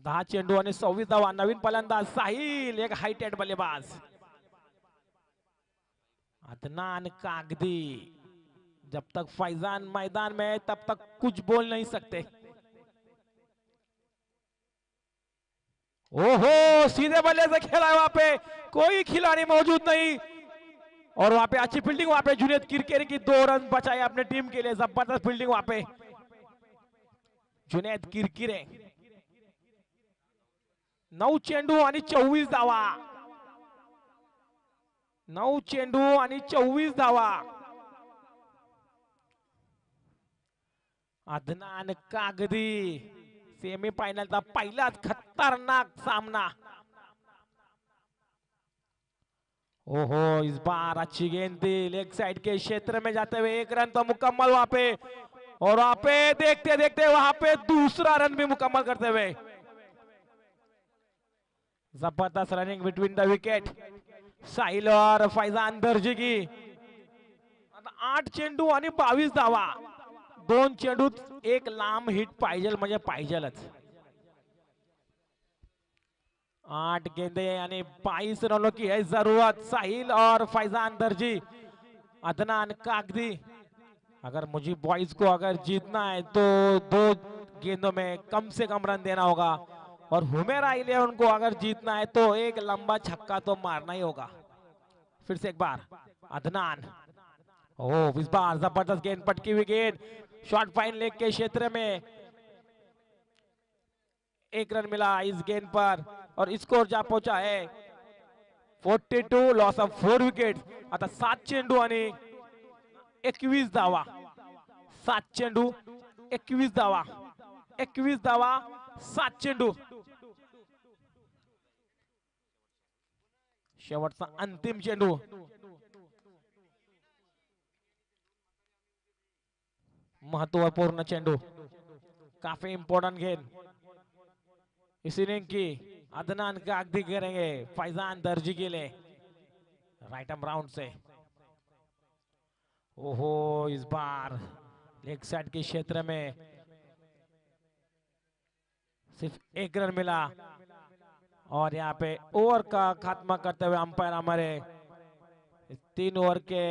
दहा चेंडू आणि 26 धावा. नवीन फलंदाज साहिल. एक हायटेड बल्लेबाज अदनान कागदी. जब तक फैजान मैदान में है तब तक कुछ बोल नहीं सकते. ओहो सीधे बल्ले से खेला है. वहां पे कोई खिलाड़ी मौजूद नहीं और वहां पे अच्छी फील्डिंग. वहां पे जुनेद किरकेरी की 2 रन बचाए अपने टीम के लिए. जबरदस्त फील्डिंग वहां पे जुनेद किरकिरे. 9 चेंडू आणि 24 धावा. 9 चेंडू आणि 24 धावा. अदनान कागदी. सेमीफायनलचा पहिलाच खतरनाक सामना. ओहो इस बार अच्छी गेंद थी. लेग साइड के क्षेत्र में जाते हुए 1 रन तो मुकम्मल वहां पे. और वहां पे देखते देखते वहां पे दूसरा रन भी मुकम्मल करते हुए. जबरदस्त running between the wicket. Sahil और फैजान दर्जी की. 8 चेंडू आणि 22 धावा. 2 चेंडूत एक लांब हिट पाहिजे म्हणजे पाहिजेलच. 8 गेंदे आणि 22 रनों की है जरूरत. साहिल और फैजान दर्जी. अदनान कागदी. अगर मुझे बॉयज को अगर जीतना है तो 2 गेंदों में कम से कम रन देना होगा. और हुमेरा 11 को अगर जीतना है तो एक लंबा छक्का तो मारना ही होगा. फिर से एक बार अदनान. ओह इस बार जबरदस्त गेंद. पटकी हुई गेंद. शॉर्ट फाइन लेग के क्षेत्र में 1 रन मिला इस गेंद पर. और स्कोर जा पहुंचा है 42. Loss of 4 wicket. आता 7 चेंडू आणि 21 धावा. 7 चेंडू 21 धावा. 21 धावा 7 चेंडू. शेवटचा अंतिम चेंडू. महत्वपूर्ण चेंडू, काफी इंपॉर्टेंट गेम. इस इनिंग की अदनान कागदी करेंगे फैजान दर्जी के लिए राइट आर्म राउंड से. ओहो, इस बार लेग साइड के क्षेत्र में सिर्फ 1 रन मिला और यहाँ पे ओवर का खात्मा करते हुए अंपायर हमारे 3 ओवर के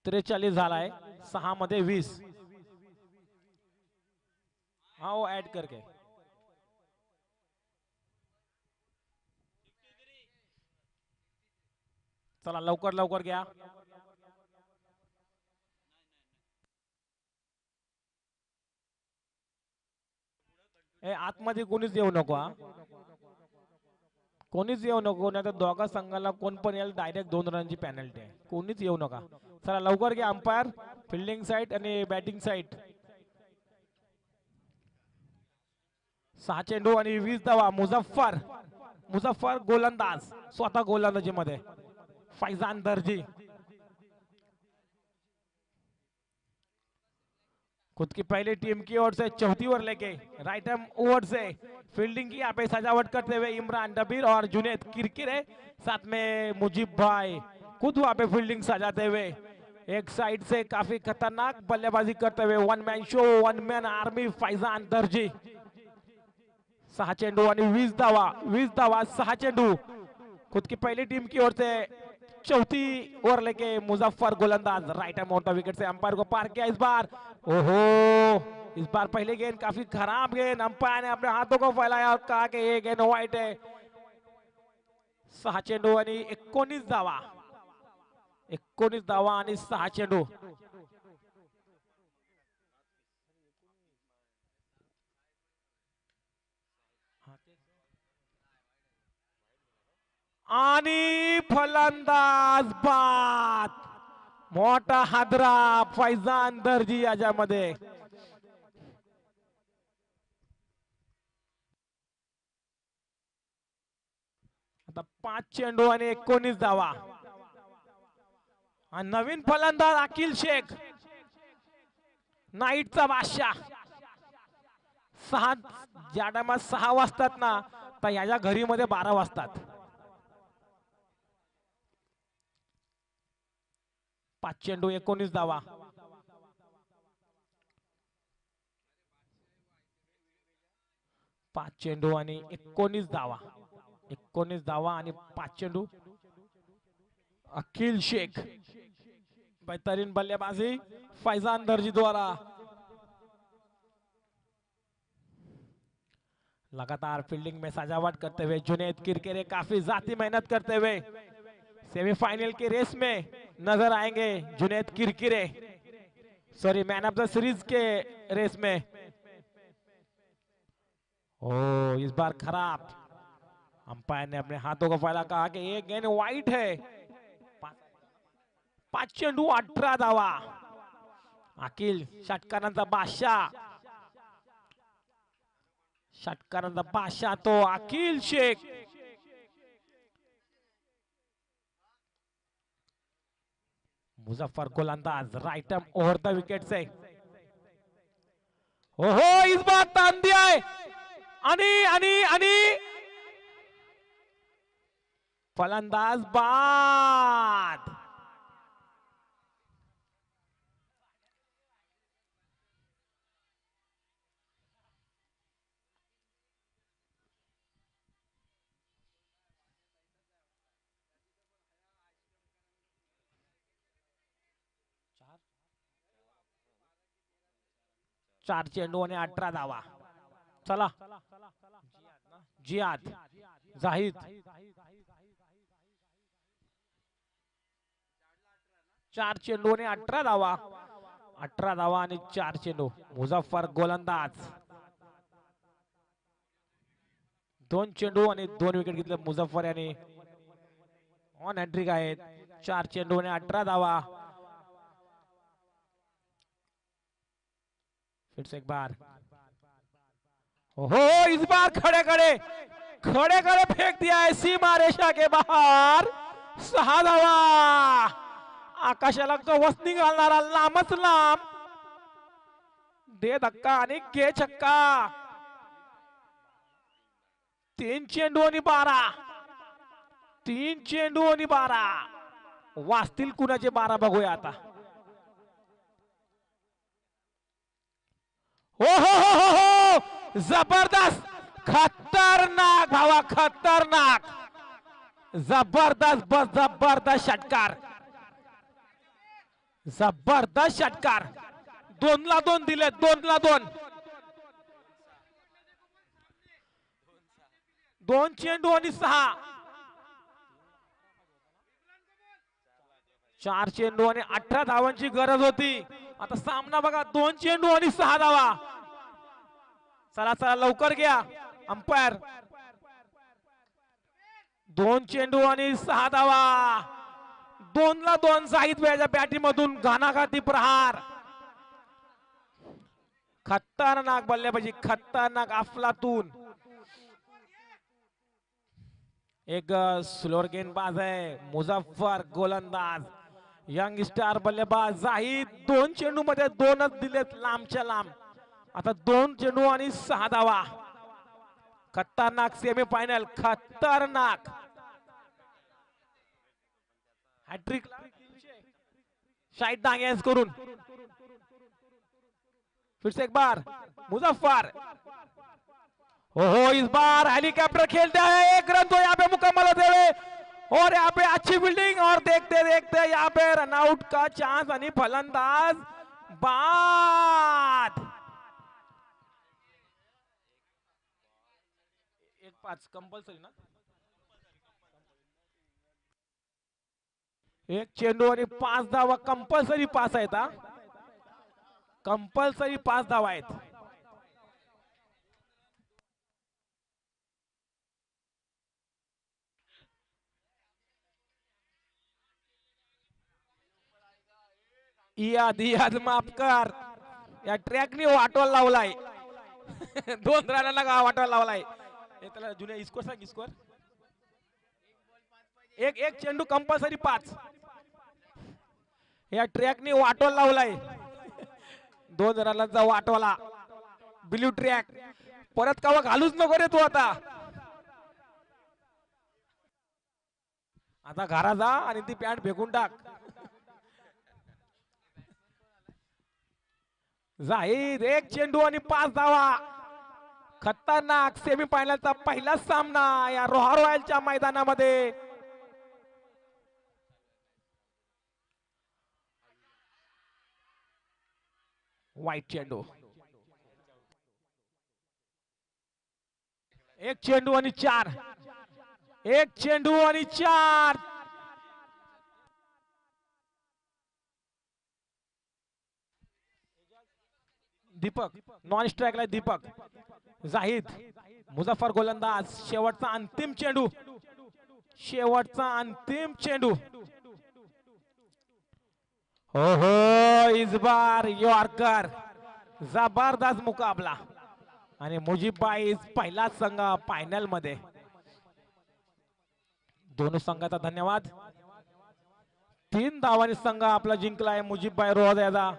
43 झालाय. 6 मध्ये 20. हा वो ऍड करके. चला लवकर लवकर घ्या. आतमध्ये कोणीच येऊ नको. कोणीच येऊ नको, नाही तर दोघा संघाला कोण पण येईल डायरेक्ट 2 रनची पेनल्टी आहे. कोणीच येऊ नका. चला लवकर घ्या अंपायर. फिल्डिंग साइड आणि बॅटिंग साइड. 6 चेंडू आणि 20 धावा. मुझफ्फर गोलंदाज, स्वतः गोलंदाजी मध्ये. फैजान दर्जी खुद की पहली टीम की ओर से चौथी ओवर लेके राइट आर्म ओवर से फील्डिंग की यहाँ पे सजावट करते हुए इमरान डबीर और जुनेद किरकिरे, साथ में मुजीब भाई खुद वहाँ पे फील्डिंग सजाते हुए एक साइड से काफी खतरनाक बल्लेबाजी करते हुए 1 man show 1 man army Faizan दर्जी. 6 चेंडू आणि 20 धावा 6 चेंडू. खुद की पहली टीम की ओर से चौथी ओवर लेके मुजफ्फर गोलंदाज right hand on the wicket say umpire को पार किया इस बार. ओहो, इस बार पहले गेंद काफी खराब गेंद. अंपायर ने अपने हाथों को फैलाया और कहा कि ये गेंद वाइट है. 6 चेंडू आणि 19 धावा. 19 धावा आणि 6 चेंडू. आणि फलंदाज बाद. मोठा हादरा फैजान दर्जी याच्यामध्ये. आता 5 चेंडू आणि 19 धावा. आणि नवीन फलंदाज अखिल शेख, नाईटचा बादशाह. 6 ज्या टायमात 6 वाजतात ना, तर याच्या घरी मध्ये 12 वाजतात. 5 चेंडू 19 धावा. पाच चेंडू आणि 19 धावा. 19 धावा आणि 5 चेंडू. अखिल शेख, बेहतरीन बल्लेबाजी फैजान दर्जी द्वारा. लगातार फील्डिंग में सजावट करते हुए जुनेद किरकिरे काफी जाती मेहनत करते हुए सेमीफाइनल की रेस में नजर आएंगे. Junaid Kirkire sorry man of the series के रेस में. ओ, इस बार खराब. अंपायर ने अपने हाथों को फैला, कहा कि ये गेंद वाइट है. 5 चेंडू 18 धावा. अखिल षटकारांचा बादशाह. षटकारांचा बादशाह तो अखिल शेख. मुजफ्फर गोलंदाज right arm over the wicket से. ओहो, इस बार तान दिया है. आणि फलंदाज बाद. चार चेंडू आणि 18 धावा. चला जियाद जाहिद. 4 चेंडू आणि 18 धावा. 18 धावा आणि 4 चेंडू. मुजफ्फर गोलंदाज. 2 चेंडू आणि 2 विकेट घेतले मुजफ्फर यांनी. ऑन हॅट्रिक आहेत. 4 चेंडू आणि 18 धावा. फिर से एक बार, हो इस बार खड़े खड़े फेंक दिया है सीमा रेषा के बाहर. 6 धावा. आकाशाला वसनी घालणारा लांबच लांब, दे धक्का आणि घे छक्का. 3 चेंडू आणि 12. 3 चेंडू आणि 12. वाचतील कुणाचे 12 बघूया आता. हो जबरदस्त, खतरनाक भावा, खतरनाक, जबरदस्त षटकार, जबरदस्त षटकार. 2ला 2 दिले, 2ला 2. 2 चेंडू आणि 6. 4 चेंडू आणि 18 धावांची गरज होती. आता सामना बघा, 2 चेंडू आणि 6 धावा. चला चला लवकर घ्या अंपायर. 2 चेंडू आणि 6 धावा. 2ला 2 जाहीद वेळच्या बॅटीमधून घानाघाती प्रहार. खतरनाक बल्लेबाजी, खतरनाक, अफलातून. एक स्लोअर गेंदबाज आहे मुझफ्फर, गोलंदाज. यंग स्टार बल्लेबाज जाहीद. 2 चेंडू मध्ये 2च दिलेत लांबच्या लांब. आता 2 चेंडू आणि 6 धावा. खतरनाक सेमीफायनल, खतरनाक. हॅट्रिक शाहिद डांगेस करून. फिर से एक बार मुजफ्फर. हो इस बार हेलीकॉप्टर खेलते हैं. 1 रन तो यहाँ पे मुकम्मल होते हुए, और यहाँ पे अच्छी फील्डिंग, और देखते देखते यहाँ पे रनआउट का चांस आणि फलंदाज बाद. 1-5 कंपल्सरी ना. 1 चेंडू आणि 5 धावा. कंपल्सरी 5 आहेत हा, कंपल्सरी 5 धावा आहेत. इयाद माफ कर, या ट्रॅकने वाटोल लावलाय. 2 रनाला वाटोल लावलाय. त्याला जुन्या स्कोर सांग, स्कोर. एक चेंडू कंपल्सरी 5. या ट्रॅकने वाटोल लावलाय. 2 रनांचा वाटोला. ब्ल्यू ट्रॅक परत कावा घालूच नको रे तू. आता घरा जा आणि ती पॅन्ट फेकून टाक. जाहीद 1 चेंडू आणि 5 धावा. खतरनाक सेमीफायनलचा पहिला सामना या रोहा रॉयलच्या मैदानामध्ये. वाईट चेंडू. 1 चेंडू आणि 4. 1 चेंडू आणि 4. दीपक नॉन स्ट्राईकला. दीपक. जाहीद. मुझफ्फर गोलंदाज. शेवटचा अंतिम चेंडू, शेवटचा अंतिम चेंडू. हो इस बार यॉर्कर. जबरदस्त मुकाबला. आणि मुजीबबाई पहिला संघ फायनल मध्ये. दोन्ही संघाचा धन्यवाद. 3 धावांनी संघ आपला जिंकला आहे मुजीबबाई रोहदादा.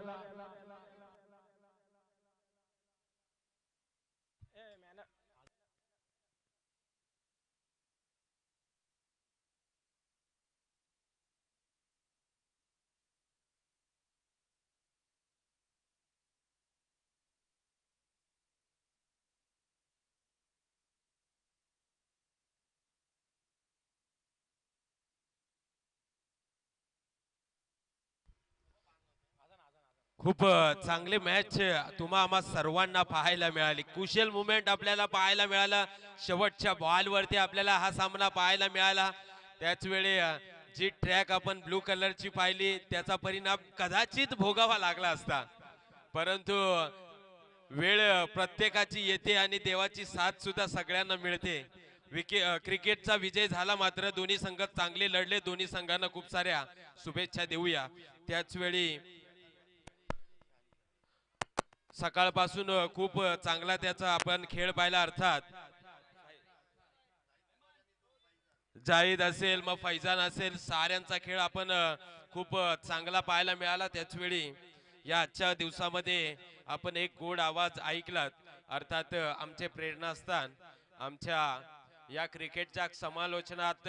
खूप चांगली मॅच तुम्हा आम्हा सर्वांना पाहायला मिळाली. कुशल मुवमेंट आपल्याला पाहायला मिळाला. शेवटच्या बॉलवरती आपल्याला हा सामना पाहायला मिळाला. त्याच वेळी जी ट्रॅक आपण ब्लू कलरची पाहिली त्याचा परिणाम कदाचित भोगावा लागला असता, परंतु वेळ प्रत्येकाची येते आणि देवाची साथ सुद्धा सगळ्यांना मिळते. क्रिकेटचा विजय झाला. मात्र दोन्ही संघ चांगले लढले. दोन्ही संघांना खूप साऱ्या शुभेच्छा देऊया. त्याच वेळी सकाळपासून खूप चांगला त्याचा आपण खेळ पाहिला. अर्थात जाहीद असेल, मग फैजान असेल, साऱ्यांचा खेळ आपण खूप चांगला पाहायला मिळाला. त्याच वेळी या आजच्या दिवसामध्ये आपण एक गोड आवाज ऐकलात. अर्थात आमचे प्रेरणास्थान आमच्या या क्रिकेटच्या समालोचनात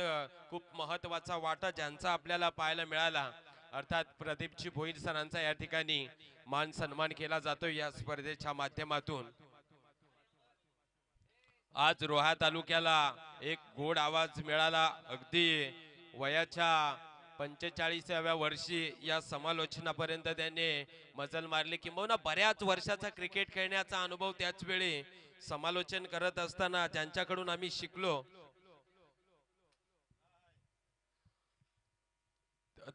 खूप महत्वाचा वाटा ज्यांचा आपल्याला पाहायला मिळाला. अर्थात प्रदीपजी भोईर सरांचा या ठिकाणी मान सन्मान केला जातो या स्पर्धेच्या माध्यमातून. आज रोहा तालुक्याला एक गोड आवाज मिळाला. अगदी वयाच्या 45व्या वर्षी या समालोचनापर्यंत त्यांनी मजल मारली. किंबहुना बऱ्याच वर्षाचा क्रिकेट खेळण्याचा अनुभव त्याच वेळी समालोचन करत असताना ज्यांच्याकडून आम्ही शिकलो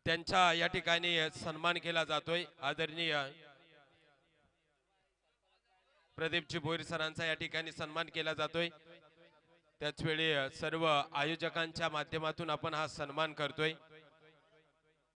त्यांचा या ठिकाणी सन्मान केला जातोय. आदरणीय प्रदीपजी भोईर सरांचा या ठिकाणी सन्मान केला जातोय. त्याच वेळी सर्व आयोजकांच्या माध्यमातून आपण हा सन्मान करतोय.